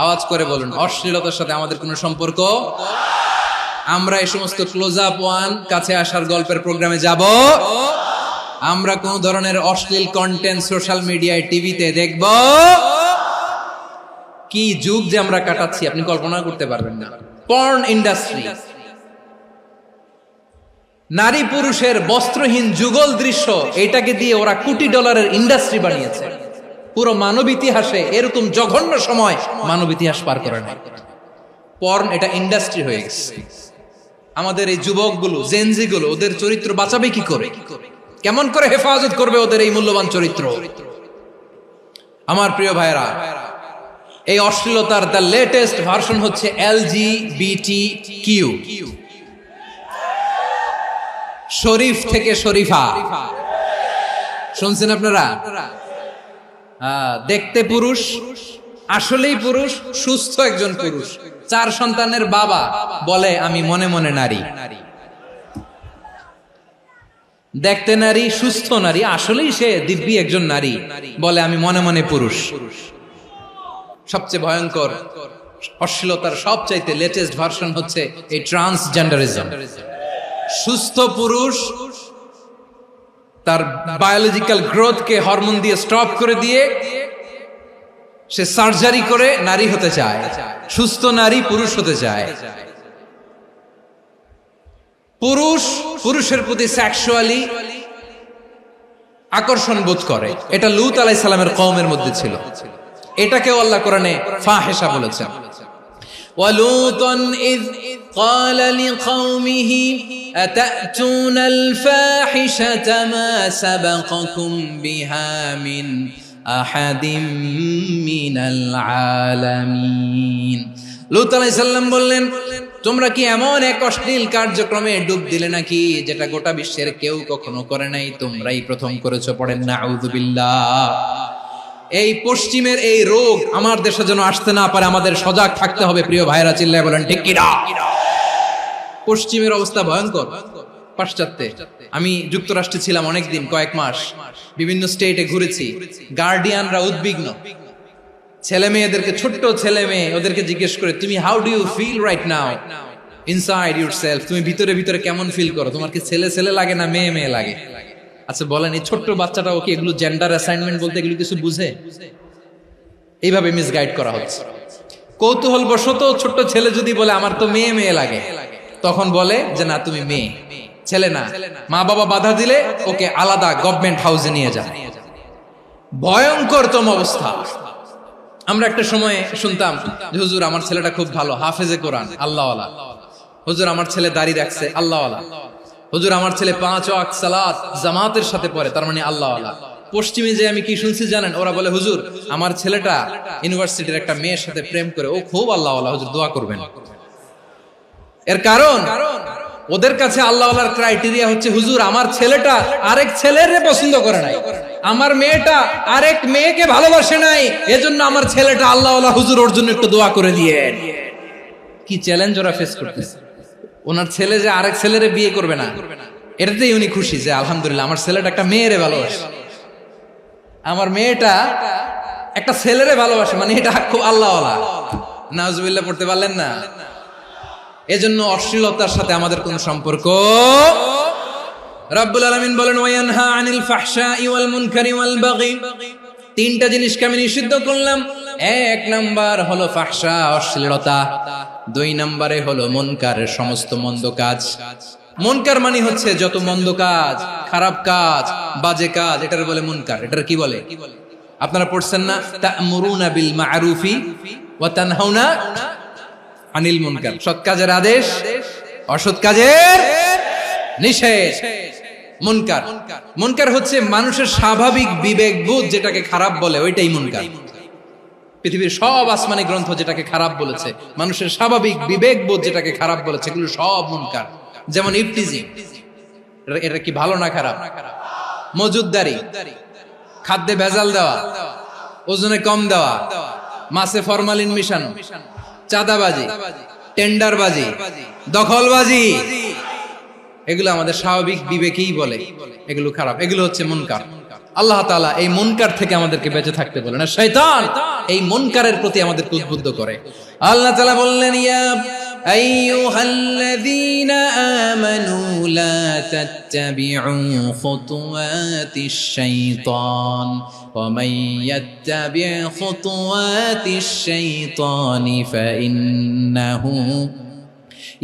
S1: আওয়াজ করে বলুন, অশ্লীলতার সাথে আমাদের কোনো সম্পর্ক? আমরা এই সমস্ত ক্লোজ আপ ওয়ান, কাছে আসার গল্পের প্রোগ্রামে যাব? আমরা কোন ধরনের অশ্লীল কন্টেন্ট সোশ্যাল মিডিয়ায়, টিভিতে দেখব? কি যুগ যে আমরা কাটাচ্ছি আপনি কল্পনা করতে পারবেন না। পর্ন ইন্ডাস্ট্রি, নারী পুরুষের বস্ত্রহীন যুগল দৃশ্য, এটাকে দিয়ে ওরা কোটি ডলারের ইন্ডাস্ট্রি বানিয়েছে। পুরো মানব ইতিহাসে এরকম জঘন্য সময় মানব ইতিহাস পার করে না। পর্ন এটা ইন্ডাস্ট্রি হয়ে গেছে। আমাদের এই যুবকগুলো, জেনজিগুলো, ওদের চরিত্র বাঁচাবে কি করে? কেমন করে হেফাজত করবে ওদের এই মূল্যবান চরিত্র? আমার প্রিয় ভাইরা, এই অশ্লীলতার দ্য লেটেস্ট ভার্সন হচ্ছে LGBTQ, শরীফ থেকে শরীফা। শুনছেন আপনারা? দেখতে পুরুষ, আসলেই পুরুষ, সুস্থ একজন পুরুষ, 4 সন্তানের বাবা, বলে আমি মনে মনে নারী। দেখতে নারী, সুস্থ নারী, আসলেই সে দিব্যি একজন নারী, বলে আমি মনে মনে পুরুষ। সবচেয়ে ভয়ঙ্কর অশ্লীলতার সবচাইতে লেটেস্ট ভার্সন হচ্ছে এই ট্রান্সজেন্ডারিজম। সুস্থ পুরুষ তার বায়োলজিক্যাল গ্রোথকে হরমোন দিয়ে স্টপ করে দিয়ে সে সার্জারি করে নারী হতে চায়, সুস্থ নারী পুরুষ হতে চায়। পুরুষ পুরুষের প্রতি সেক্সুয়ালি আকর্ষণ বোধ করে, এটা লূত আলাইহিস সালামের কওমের মধ্যে ছিল। এটাকে আল্লাহ কোরআনে ফাহিশা বলেছেন। ওয়ালুতান ইয قال لقومه أتأتون الفاحشة ما سبقكم بها من أحد من العالمين। লূত আলাইহিস সালাম বললেন, তোমরা কি এমন এক অশ্লীল কার্যক্রমে ডুব দিলে নাকি যেটা গোটা বিশ্বের কেউ কখনো করে নাই, তোমরাই প্রথম করেছো? পড়েন নাউযুবিল্লাহ। এই পশ্চিমের এই রোগ আমার দেশে যেন আসতে না পারে, আমাদের সজাগ থাকতে হবে। প্রিয় ভাইরা, চিল্লায় বলেন ঠিক কি না? পশ্চিমের অবস্থা ভয়ঙ্কর। পাশ্চাত্যে, আমি যুক্তরাষ্ট্রে ছিলাম অনেকদিন, কয়েক মাস, বিভিন্ন স্টেটে ঘুরেছি। গার্ডিয়ানরা উদ্বিগ্ন, ছেলে মেয়েদেরকে, ছোট্ট ছেলে মেয়ে, ওদেরকে জিজ্ঞেস করে, তুমি how do you feel right now inside yourself? তুমি ভিতরে ভিতরে কেমন ফিল করো? তোমার কি ছেলে ছেলে লাগে না মেয়ে মেয়ে লাগে? আচ্ছা বলেন, এই ছোট্ট বাচ্চাটাও কি এগুলো জেন্ডার অ্যাসাইনমেন্ট বলতে এগুলো কিছু বুঝে? এইভাবে মিসগাইড করা হচ্ছে। কৌতূহল বশত ছোট্ট ছেলে যদি বলে আমার তো মেয়ে মেয়ে লাগে, তখন বলে যে না তুমি মেয়ে, ছেলে না। মা বাবা বাধা দিলে ওকে আলাদা গভর্নমেন্ট হাউসে নিয়ে যায়। ভয়ঙ্করতম অবস্থা। আমরা একটা সময় শুনতাম যে হুজুর আমার ছেলেটা খুব ভালো, হাফেজে কোরআন, আল্লাহওয়ালা। হুজুর আমার ছেলে দাড়ি রাখছে, আল্লাহওয়ালা। হুজুর আমার ছেলে 5 ওয়াক্ত সালাত জামাতের সাথে পড়ে, তার মানে আল্লাহওয়ালা। পশ্চিমে যে আমি কি শুনছি জানেন? ওরা বলে হুজুর আমার ছেলেটা ইউনিভার্সিটির একটা মেয়ের সাথে প্রেম করে, ও খুব আল্লাহওয়ালা, হুজুর দোয়া করবেন। এর কারণ ওদের কাছে আল্লাহওয়ালার ক্রাইটেরিয়া হচ্ছে, হুজুর আমার ছেলেটা আরেক ছেলের পছন্দ করে নাই, আমার মেয়েটা আরেক মেয়েকে ভালোবাসে নাই, এজন্য আমার ছেলেটা আল্লাহওয়ালা, হুজুর ওর জন্য একটু দোয়া করে দিয়ে। কি চ্যালেঞ্জ ওরা ফেস করতেছে। ওনার ছেলে যে আরেক ছেলেরে বিয়ে করবে না, এটাতেই উনি খুশি যে আলহামদুলিল্লাহ আমার ছেলেটা একটা মেয়েরে ভালোবাসে, আমার মেয়েটা একটা ছেলেরে ভালোবাসে, মানে এটা খুব আল্লাহওয়ালা। নাউজুবিল্লাহ পড়তে পারলেন না? এজন্য অশ্লীলতার সাথে আমাদের কোন সম্পর্ক। রাব্বুল আলামিন বলেন ওয়ায়ানহা আনিল ফাহশাই ওয়াল মুনকারি ওয়াল বাগি, তিনটা জিনিসকে আমি নিষিদ্ধ করলাম। এক নাম্বার হলো ফাহশা, অশ্লীলতা। দুই নম্বরে হলো মুনকার, সমস্ত মন্দ কাজ। মুনকার মানে হচ্ছে যত মন্দ কাজ, খারাপ কাজ, বাজে কাজ, এটার বলে মুনকার। এটার কি বলে? আপনারা পড়ছেন না, তা'মুরুনা বিল মা'রুফি ওয়া তানহাউনা আনিল মুনকার। সৎ কাজের আদেশ, অসৎ কাজের নিষেধ। মুনকার, মুনকার হচ্ছে মানুষের স্বাভাবিক বিবেকবোধ যেটাকে খারাপ বলে, ওইটাই মুনকার। পৃথিবীর সব আসমানি গ্রন্থ যেটাকে খারাপ বলেছে, মানুষের স্বাভাবিক বিবেকবোধ যেটাকে খারাপ বলেছে, এগুলো সব মুনকার। যেমন ইফতিজিং, এটা কি ভালো না খারাপ? মজুদদারি, খাদ্যে ভেজাল দেওয়া, ওজনে কম দেওয়া, মাছে ফরমালিন মিশানো, চাঁদাবাজি, টেন্ডারবাজি, দখলবাজি, এগুলো আমাদের স্বাভাবিক বিবেকেই বলে এগুলো খারাপ, এগুলো হচ্ছে মুনকার। আল্লাহ তাআলা এই মুনকার থেকে আমাদেরকে বেঁচে থাকতে বলেন, আর শয়তান এই মুনকারের প্রতি আমাদেরকে উদ্বুদ্ধ করে। আল্লাহ তাআলা বললেন, ইয়া আইয়ুহাল্লাযীনা আমানু লা তাত্তাবিউ খুতুওয়াতিশ শাইতান ওয়া মান ইয়াত্তাবি' খুতুওয়াতিশ শাইতানি ফাইন্নাহু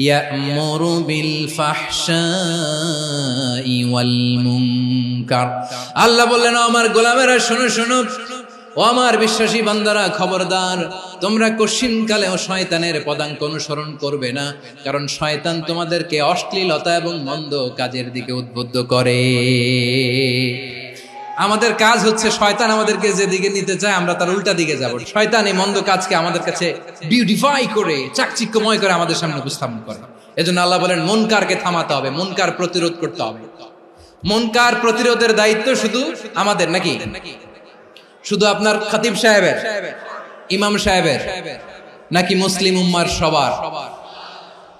S1: ইয়া'মুরু বিল ফাহশাই ওয়াল মুনকার। আল্লাহ বললেন, আমার গোলামেরা শোনো শোনো, ও আমার বিশ্বাসী বান্দারা খবরদার, তোমরা কশিনকালেও শয়তানের পদাঙ্ক অনুসরণ করবে না, কারণ শয়তান তোমাদেরকে অশ্লীলতা এবং মন্দ কাজের দিকে উদ্বুদ্ধ করে। আমাদের কাজ হচ্ছে শয়তান আমাদেরকে যেদিকে নিতে চায় আমরা তার উল্টা দিকে যাব। শয়তান এই মন্দ কাজকে আমাদের কাছে বিউটিফাই করে, চাকচিক্যময় করে আমাদের সামনে উপস্থাপন করে। এজন্য আল্লাহ বলেন মুনকারকে থামাতে হবে, মুনকার প্রতিরোধ করতে হবে। মুনকার প্রতিরোধের দায়িত্ব শুধু আমাদের নাকি? শুধু আপনার খতিব সাহেবের, ইমাম সাহেবের, নাকি মুসলিম উম্মার সবার?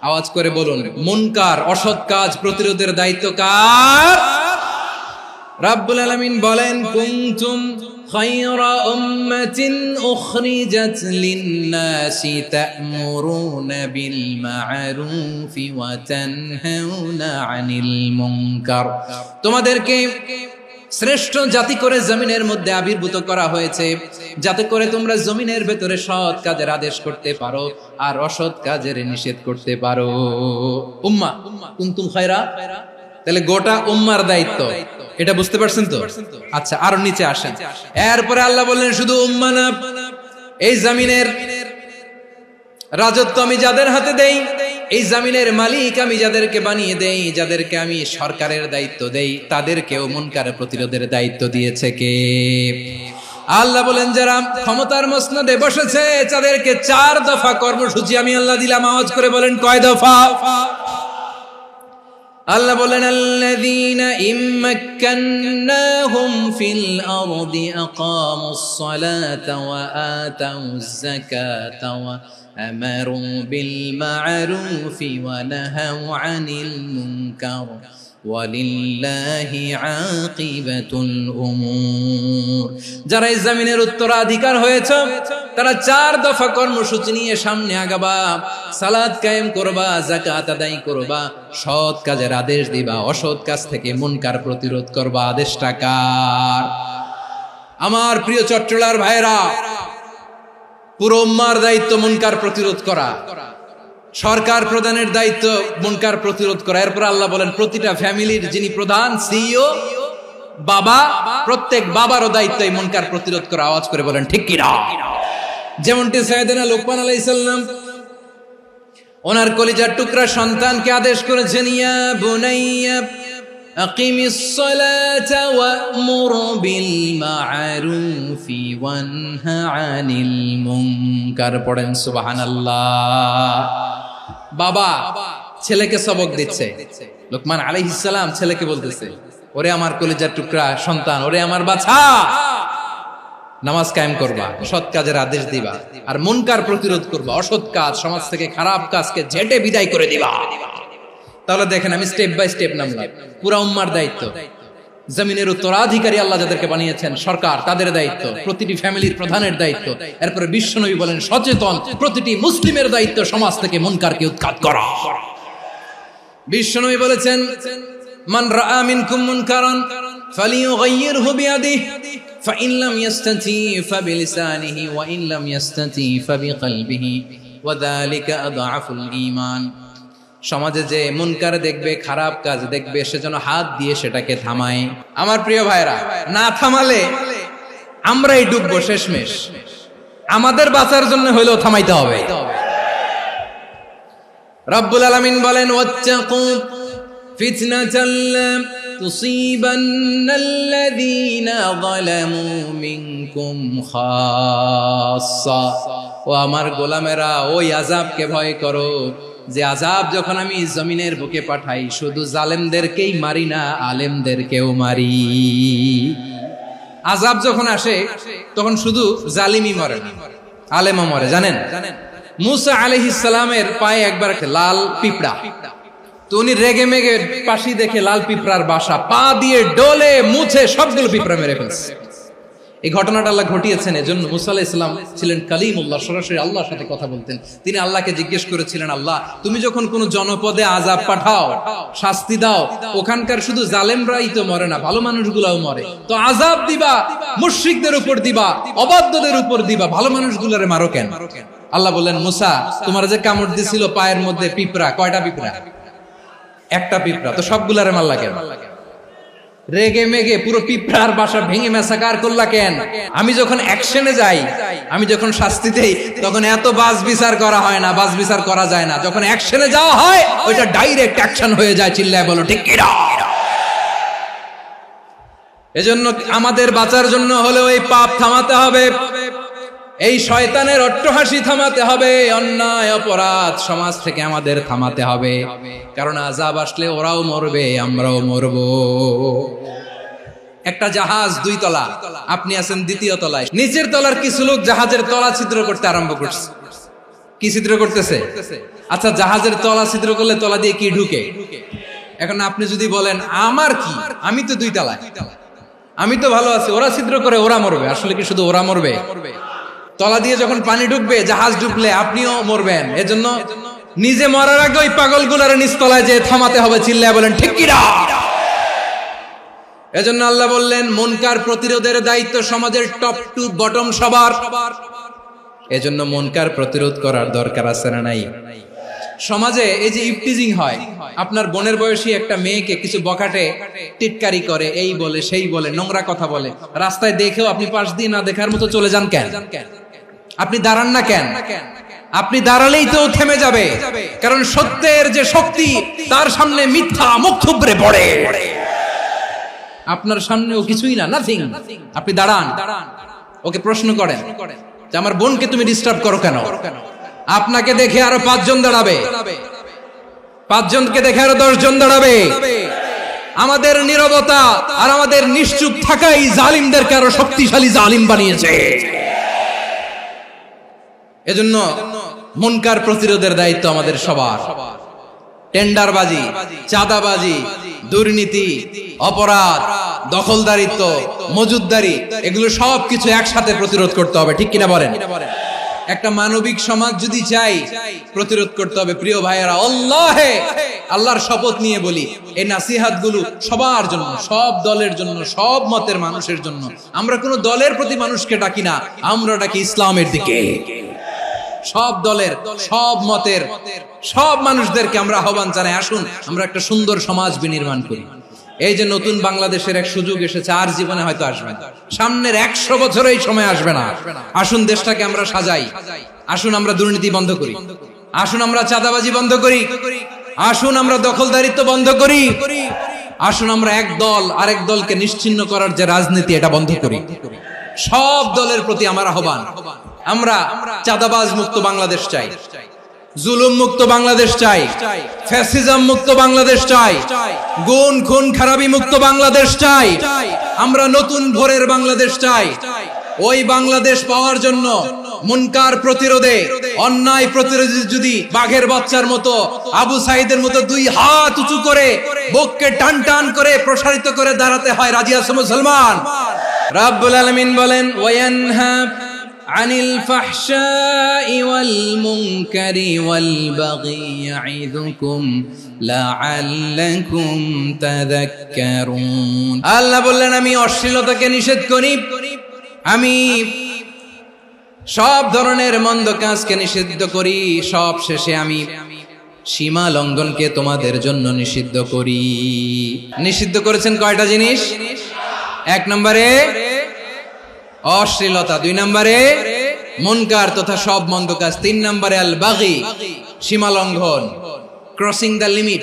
S1: আওয়াজ করে বলুন, মুনকার অসৎ কাজ প্রতিরোধের দায়িত্ব কার? রাব্বুল আলামিন বলেন, কুনতুম খায়রা উম্মাতিন উখরিজাত লিন-নাসি তা'মুরুনা বিল মা'রুফি ওয়া তানহাউনা আনিল মুনকার। তোমাদেরকে শ্রেষ্ঠ জাতি করে জমিনের মধ্যে আবির্ভূত করা হয়েছে, যাতে করে তোমরা জমিনের ভেতরে সৎ কাজের আদেশ করতে পারো আর অসৎ কাজের নিষেধ করতে পারো। উম্মাহ, কুনতুম খায়রা, তাহলে গোটা উম্মার দায়িত্ব, এটা বুঝতে পারছেন তো? আচ্ছা, আরো নিচে আসেন। এরপরে আল্লাহ বললেন, শুধু উম্মাহ না, এই জমিনের রাজত্ব আমি যাদের হাতে দেই, এই জমিনের মালিক আমি যাদেরকে বানিয়ে দেই, যাদেরকে আমি সরকারের দায়িত্ব দেই, তাদেরকেও মুনকার প্রতিরোধের দায়িত্ব দিয়েছে কে? আল্লাহ বলেন, যারা ক্ষমতার মসনদে বসেছে তাদেরকে 4 দফা কর্মসূচি আমি আল্লাহ দিলাম। আওয়াজ করে বলেন, কয় দফা? আল্লাহ বলেন, আল্লাযীনা ইম্মাক্কান্নাহুম ফিল আরদি আকামুস সালাতা ওয়া আতাউয যাকাতা ওয়া আমারু বিল মা'রুফি ওয়া নাহাউ আনিল মুনকার ওয়ালিল্লাহি আকিবাতুল উমুর। যারা এই জমিনের উত্তরাধিকার হয়েছে তারা 4 দফা কর্মসূচি নিয়ে সামনে আগাবা। সালাত কায়েম করবা, যাকাত আদায় করবা, সৎ কাজের আদেশ দিবা, অসৎ কাজ থেকে মুনকার প্রতিরোধ করবা। আদেশটা কার? আমার প্রিয় চট্টলার ভাইরা, পুরো উম্মার দায়িত্ব মুনকার প্রতিরোধ করা, সরকার প্রধানের দায়িত্ব মুনকার প্রতিরোধ করা। এরপর আল্লাহ বলেন, প্রতিটা ফ্যামিলির যিনি প্রধান সিইও বাবা, প্রত্যেক বাবারও দায়িত্ব এই মুনকার প্রতিরোধ করা। আওয়াজ করে বলেন ঠিক কি না? যেমনটি সাইয়েদনা লুকমান আলাইহিস সালাম ওনার কলিজার টুকরা সন্তানকে আদেশ করেছেন, ইয়া বুনাইয়া আকিমিস সালাতা ওয়া'মুর বিল মা'রুফি ওয়ানহা আনিল মুনকার। পড়েন সুবহানাল্লাহ। বাবা ছেলেকে সবক দিচ্ছে। লোকমান আলাইহিস সালাম ছেলেকে বলতেছে, ওরে আমার কলিজার টুকরা সন্তান, ওরে আমার বাছা, নামাজ কায়েম করবা, সৎ কাজের আদেশ দিবা, আর মুনকার প্রতিরোধ করবা, অসৎ কাজ, সমাজ থেকে খারাপ কাজকে ঝেঁটে বিদায় করে দিবা। তাহলে দেখেন আমি স্টেপ বাই স্টেপ নামলাম। পুরা উম্মার দায়িত্ব, জমিনের উত্তরাধিকারী আল্লাহ যাদেরকে বানিয়েছেন সরকার, তাদের দায়িত্ব, প্রতিটি ফ্যামিলির প্রধানের দায়িত্ব, এরপরে বিশ্বনবী বলেন সচেতন প্রতিটি মুসলিমের দায়িত্ব সমাজ থেকে মুনকারকে উৎখাত করা। বিশ্বনবী বলেছেন, মান রাআ মিনকুম মুনকারান ফালিয়ুগাইয়িরহু বিয়াদিহি ফাইন লাম ইয়াস্তাতি ফাবিলিসানিহি ওয়া ইন লাম ইয়াস্তাতি ফাবিকলবিহি ওয়া যালিকা আযআফুল ঈমান। সমাজে যে মুনকার দেখবে, খারাপ কাজ দেখবে, সে যেন হাত দিয়ে সেটাকে থামায়। আমার প্রিয় ভাইরা, না থামালে আমরাই ডুববো শেষমেশ। আমাদের বাঁচার জন্য হইলেও থামাইতে হবে। রব্বুল আলামিন বলেন, ওয়াত্তাকু ফিতনাতাল লা তুসিবান্নাল্লাযীনা যালামু মিনকুম খাসসা। ও আমার গোলামেরা, ওই আযাবকে ভয় করো যে আযাব যখন আমি জমিনের বুকে পাঠাই শুধু জালেমদেরকেই মারি না, আলেমদেরকেও মারি। আযাব যখন আসে তখন শুধু জালিমই মরে না, আলেমও মরে। জানেন মুসা আলাইহিস সালামের পায়ে একবার লাল পিঁপড়া, তো উনি রেগে মেগে পাশি দেখে লাল পিঁপড়ার বাসা, পা দিয়ে ডলে মুছে সবগুলো পিঁপড়া মেরে ফেলছে। এই ঘটনাটা আল্লাহ ঘটিয়েছেন। এজন্য মুসা আলাইহিস সালাম ছিলেন কালিমুল্লাহ, সরাসরি আল্লাহর সাথে কথা বলতেন। তিনি আল্লাহকে জিজ্ঞেস করেছিলেন, আল্লাহ তুমি যখন কোন জনপদে আযাব পাঠাও, শাস্তি দাও, ওখানকার শুধু জালেমরাই তো মরে না, ভালো মানুষগুলাও মরে, তো আযাব দিবা মুশরিকদের উপর দিবা, অবাধ্যদের উপর দিবা, ভালো মানুষগুলোরে মারো কেন? আল্লাহ বললেন, মুসা তোমার যে কামড় দিছিল পায়ের মধ্যে পিঁপড়া, কয়টা পিঁপড়া? একটা পিঁপড়া, তো সবগুলারে মারলা কেন? রেগে মেগে পুরো পিঁপড়ার বাসা ভেঙে মেসাকার করলা কেন? আমি যখন অ্যাকশনে যাই, আমি যখন শাস্তি দেই, তখন এত বাস বিচার করা হয় না, বাস বিচার করা যায় না। যখন অ্যাকশনে যাওয়া হয় ওইটা ডাইরেক্ট অ্যাকশন হয়ে যায়। চিল্লায় বলো ঠিক কি না? এজন্য আমাদের বাঁচার জন্য হলেও এই পাপ থামাতে হবে, এই শয়তানের অট্টহাসি থামাতে হবে, অন্যায় অপরাধ সমাজ থেকে আমাদের থামাতে হবে। কারণ আযাব আসলে ওরাও মরবে, আমরাও মরব। একটা জাহাজ 2 তলা, আপনি আছেন 2য় তলায়। নিচের তলার কিছু লোক জাহাজের তলা ছিদ্র করতে আরম্ভ করছে। কি ছিদ্র করতেছে? আচ্ছা, জাহাজের তলা ছিদ্র করলে তলা দিয়ে কি ঢুকে? এখন আপনি যদি বলেন আমার কি, আমি তো 2 তলায়, আমি তো ভালো আছি, ওরা ছিদ্র করে ওরা মরবে। আসলে কি শুধু ওরা মরবে? তলা দিয়ে যখন পানি ঢুকবে, জাহাজ ঢুকলে আপনিও মরবেন। এজন্য নিজে মরার আগে ওই পাগলগুলোর নিচতলায় যে থামাতে হবে। চিল্লায় বলেন ঠিক কি না? এজন্য আল্লাহ বললেন, মুনকার প্রতিরোধের দায়িত্ব সমাজের টপ টু বটম সবার। এজন্য মুনকার প্রতিরোধ করার দরকার আছে না নাই? সমাজে এই যে ইফটিজিং হয়, আপনার বোনের বয়সী একটা মেয়েকে কিছু বখাটে টিটকারি করে, এই বলে সেই বলে, নোংরা কথা বলে, রাস্তায় দেখেও আপনি পাশ দিয়ে না দেখার মতো চলে যান কেন? আপনি দাঁড়ান না কেন? আপনি দাঁড়ালেই তো থেমে যাবে, কারণ সত্যের যে শক্তি তার সামনে মিথ্যা মুখ থুবড়ে পড়ে। আপনার সামনে ও কিছুই না, নাথিং। আপনি দাঁড়ান, ওকে প্রশ্ন করেন যে আমার বোনকে তুমি ডিস্টার্ব করো কেন? আপনাকে দেখে আরো 5 জন দাঁড়াবে, 5 জনকে দেখে আরো 10 জন দাঁড়াবে। আমাদের নীরবতা আর আমাদের নিশ্চুপ থাকাই জালিমদেরকে আরো শক্তিশালী জালিম বানিয়েছে। এজন্য মুনকার প্রতিরোধের দায়িত্ব আমাদের সবার। টেন্ডারবাজি, চাঁদাবাজি, দুর্নীতি, অপরাধ, দখলদারিত্ব, মজুদদারি, এগুলো সবকিছু একসাথে প্রতিরোধ করতে হবে। ঠিক কিনা বলেন? একটা মানবিক সমাজ যদি চাই, প্রতিরোধ করতে হবে। প্রিয় ভাইয়েরা, আল্লাহর শপথ নিয়ে বলি, এই নাসিহাত গুলো সবার জন্য, সব দলের জন্য, সব মতের মানুষের জন্য। আমরা কোনো দলের প্রতি মানুষকে ডাকি না, আমরা ডাকি ইসলামের দিকে। সব দলের, সব মতের, সব মানুষদেরকে আমরা আহ্বান জানাই, আসুন আমরা একটা সুন্দর সমাজ বিনির্মাণ করি। এই যে নতুন বাংলাদেশের এক সুযোগ এসেছে, আর জীবনে হয়তো আসবে না, সামনের 100 বছর এই সময় আসবে না। আসুন দেশটাকে আমরা সাজাই, আসুন আমরা দুর্নীতি বন্ধ করি, আসুন আমরা চাঁদাবাজি বন্ধ করি, আসুন আমরা দখলদারিত্ব বন্ধ করি, আসুন আমরা এক দল আরেক দলকে নিশ্চিহ্ন করার যে রাজনীতি, এটা বন্ধ করি। সব দলের প্রতি আমার আহ্বান, আমরা চাঁদাবাজ মুক্ত বাংলাদেশ চাই, জুলুম মুক্ত বাংলাদেশ চাই, ফ্যাসিজম মুক্ত বাংলাদেশ চাই, গুণ খুন খারাপি মুক্ত বাংলাদেশ চাই, আমরা নতুন ভোরের বাংলাদেশ চাই। ওই বাংলাদেশ পাওয়ার জন্য মুনকার প্রতিরোধে, অন্যায় প্রতিরোধে যদি বাঘের বাচ্চার মতো, আবু সাইদের মতো দুই হাত উঁচু করে বুককে টান টান করে প্রসারিত করে দাঁড়াতে হয়, রাজি আছো মুসলমান? রাব্বুল আলামিন বলেন, ওয়ায়ানহা আনিল ফাহশাই ওয়াল মুনকারি ওয়াল বাগি ইয়াইযুকুম লাআল্লাকুম তাযাক্কারুন। আল্লাহ বললেন, আমি অশ্লীলতাকে নিষেধ করি, আমি সব ধরনের মন্দ কাজকে নিষিদ্ধ করি, সব শেষে আমি সীমা লঙ্ঘনকে তোমাদের জন্য নিষিদ্ধ করি। নিষিদ্ধ করেছেন কয়টা জিনিস? 1 নম্বরে অশ্লীলতা, 2 নম্বরে মুনকার তথা সব মন্দ কাজ, 3 নম্বরে আল বাগি সীমা লঙ্ঘন, ক্রসিং দ্য লিমিট।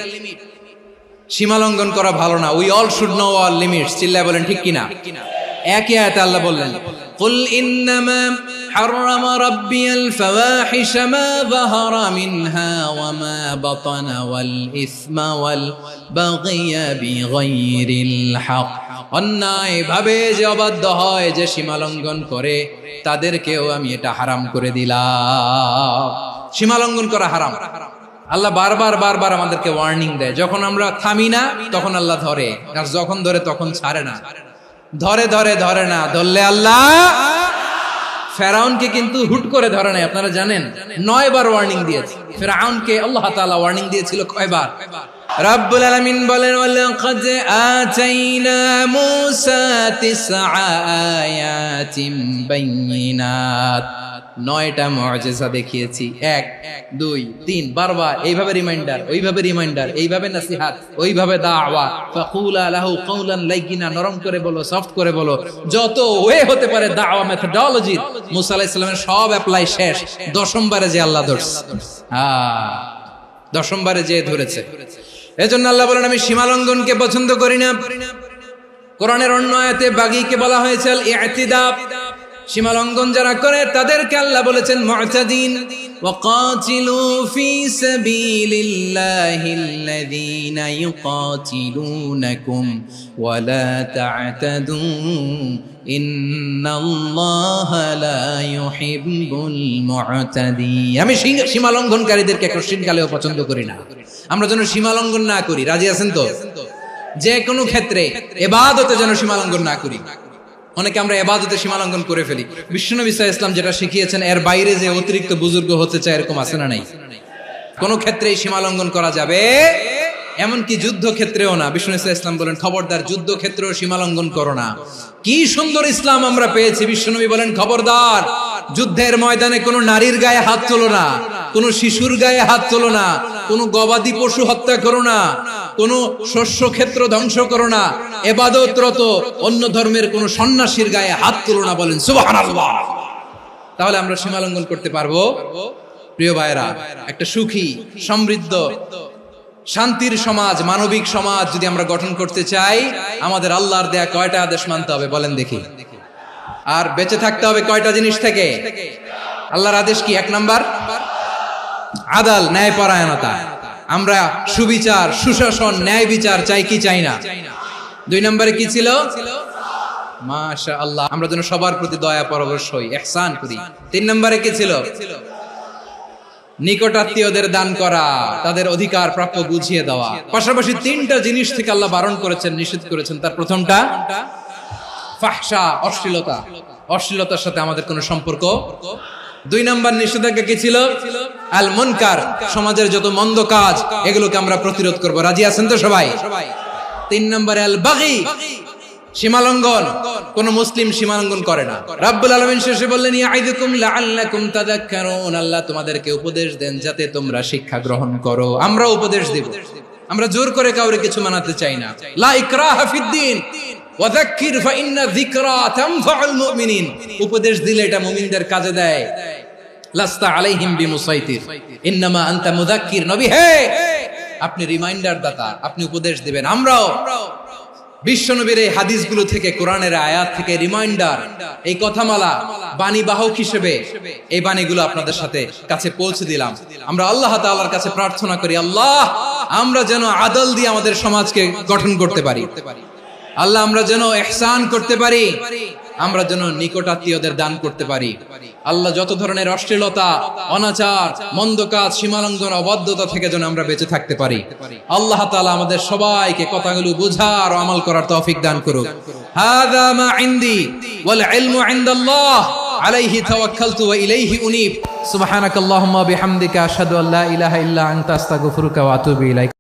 S1: সীমা লঙ্ঘন করা ভালো না। We all should know our limits. চিল্লায় বলেন ঠিক কিনা? একই আয়াতে আল্লাহ বললেন, কুল ইন্নামা হারামা রাব্বিয়াল ফাওয়াহিশা মা যাহারা মিনহা ওয়া মা বাতানা ওয়াল ইসমা ওয়াল বাগিয়া বিগাইরিল হক। অন্যায় ভাবে যে অবাধ্য হয়, যে সীমা লঙ্ঘন করে, তাদেরকেও আমি এটা হারাম করে দিলাম। সীমা লঙ্ঘন করা হারাম। আল্লাহ বারবার বারবার আমাদেরকে ওয়ার্নিং দেয়। যখন আমরা থামি না তখন আল্লাহ ধরে, আর যখন ধরে তখন ছাড়ে না। ধরে ধরে ধরে না, ধরলে আল্লাহ। ফেরাউনকে কিন্তু হুট করে ধরে নাই, আপনারা জানেন 9 বার ওয়ার্নিং দিয়েছে। ফেরাউনকে আল্লাহ তাআলা ওয়ার্নিং দিয়েছিল কয়বার? রাব্বুল আলামিন বলেন, ওয়ালাকাদ আতাইনা মূসা 9 আয়াতিন বাইয়িনাত। 9টা মুআজিজা দেখিয়েছি, 1 2 3 বারবার এইভাবে রিমাইন্ডার, ওইভাবে রিমাইন্ডার, এইভাবে নসিহত, ওইভাবে দাওয়া। ফাকুলা লাহু কাওলান লাইয়িনা, নরম করে বলো, সফট করে বলো, যত ওয়ে হতে পারে দাওয়া মেথডোলজি। মুসা আলাইহিস সালামের সব অ্যাপ্লাই শেষ, 10ম বারে যে আল্লাহ ধরছে। 10ম বারে যে ধরেছে। এজন্য আল্লাহ বলেন, আমি সীমা লঙ্ঘনকে পছন্দ করি না। কোরআনের অন্য আয়াতে বাগীকে বলা হয়েছে আল ইতিদা। সীমা লঙ্ঘন যারা করে তাদেরকে আল্লাহ বলেছেন মুতাদিন। ওয়াকাতিলু ফি সাবিলিল্লাহিল্লাযীনা ইউকাতিলুনাকুম ওয়া লা তা'তাদু ইন্নাল্লাহা লা ইউহিব্বুল মুতাদিন। আমি সীমা লঙ্ঘনকারীদেরকে কোশ্চিনকালেও পছন্দ করি না। আমরা যেন সীমা লঙ্ঘন না করি, রাজি আছেন তো? যে কোনো ক্ষেত্রে ইবাদতে যেন সীমা লঙ্ঘন না করি। অনেকে আমরা ইবাদতে সীমা লঙ্ঘন করে ফেলি। বিশ্বনবী সাল্লাল্লাহু আলাইহি ওয়াসাল্লাম যেটা শিখিয়েছেন, এর বাইরে যে অতিরিক্ত বুজুর্গ হতে চায়, এরকম আছে না নাই? কোন ক্ষেত্রেই সীমা লঙ্ঘন করা যাবে, এমনকি যুদ্ধ ক্ষেত্রেও না। বিশ্বনবী সাল্লাল্লাহু আলাইহি ওয়াসাল্লাম বলেন, খবরদার যুদ্ধ ক্ষেত্রেও সীমা লঙ্ঘন করো না। কি সুন্দর ইসলাম আমরা পেয়েছি। বিশ্বনবী বলেন, খবরদার যুদ্ধের ময়দানে কোনো নারীর গায়ে হাত তোলো না, কোনো শিশুর গায়ে হাত তোলো না, কোনো গবাদি পশু হত্যা করো না, কোনো শস্য ক্ষেত্র ধ্বংস করো না, ইবাদতরত অন্য ধর্মের কোনো সন্ন্যাসীর গায়ে হাত তোলো না। বলেন সুবহানাল্লাহ। তাহলে আমরা সীমা লঙ্ঘন করতে পারবো? প্রিয় ভাইরা, একটা সুখী, সমৃদ্ধ, শান্তির সমাজ, মানবিক সমাজ যদি আমরা গঠন করতে চাই, আমাদের আল্লাহর দেয়া কয়টা আদেশ মানতে হবে বলেন দেখি? আর বেঁচে থাকতে হবে কয়টা জিনিস থেকে? আল্লাহর আদেশ কি? 1 নাম্বার আদাল, ন্যায়পরায়ণতা। আমরা সুবিচার, সুশাসন, ন্যায় বিচার চাই কি চাই না? 2 নম্বরে কি ছিল? মাশাআল্লাহ, আমরা যেন সবার প্রতি দয়া পরবশ হই, ইহসান করি। 3 নম্বরে কি ছিল? নিকটাত্মীয়দের দান করা, তাদের অধিকার প্রাপ্য বুঝিয়ে দেওয়া। পাশাপাশি 3টা জিনিস থেকে আল্লাহ বারণ করেছেন, নিষেধ করেছেন। তার প্রথমটা ফাহশা, অশ্লীলতা। অশ্লীলতার সাথে আমাদের কোনো সম্পর্ক। 2 নম্বর নিষেধাজ্ঞা কি ছিল? আল মুনকার, সমাজের যত মন্দ কাজ, এগুলোকে আমরা প্রতিরোধ করব। রাজি আছেন তো সবাই? 3 নম্বরে আল বাগী, সীমালঙ্ঘন। কোন মুসলিম সীমালঙ্ঘন করে না। রাব্বুল আলামিন শেষে বললেন, ইয়াইদুকুম লাআল্লাকুম তাযাক্কারুন। আল্লাহ তোমাদেরকে উপদেশ দেন যাতে তোমরা শিক্ষা গ্রহণ করো। আমরা উপদেশ দেব, আমরা জোর করে কাউরে কিছু মানাতে চাই না। লা ইকরাহা ফিদ্দিন ওয়াযাক্কির ফাইন্না যিকরা তানফাউল মুমিনিন। উপদেশ দিলে এটা মুমিনদের কাজে দেয়। লাস্তা আলাইহিম বিমুসাইতির ইন্নামা আনতা মুযাক্কির। নবী হে, আপনি রিমাইন্ডার দাতা, আপনি উপদেশ দিবেন। আমরাও বিশ্বনবীর এই হাদিসগুলো থেকে, কোরআনের আয়াত থেকে রিমাইন্ডার, এই কথামালা বাণী বাহক হিসেবে এই বাণীগুলো আপনাদের সাথে কাছে পৌঁছে দিলাম। আমরা আল্লাহ তাআলার কাছে প্রার্থনা করি, আল্লাহ আমরা যেন আদল দিয়ে আমাদের সমাজকে গঠন করতে পারি। আল্লাহ আমরা যেন ইহসান করতে পারি, আমরা যেন নিকটাত্মীয়দের দান করতে পারি। আল্লাহ যত ধরনের অশ্লীলতা, অনাচার, মন্দ কাজ, সীমালঙ্ঘন, অবাধ্যতা থেকে যেন আমরা বেঁচে থাকতে পারি। আল্লাহ তাআলা আমাদের সবাইকে কথাগুলো বোঝার ও আমল করার তৌফিক দান করুক। হাযা মা ইনদি ওয়াল ইলমু ইনদাল্লাহ আলাইহি তাওয়াক্কালতু ওয়া ইলাইহি উনীব। সুবহানাকাল্লাহুম্মা বিহামদিকা আশহাদু আল্লা ইলাহা ইল্লা আনতা আস্তাগফিরুকা ওয়া আতুবু ইলাইক।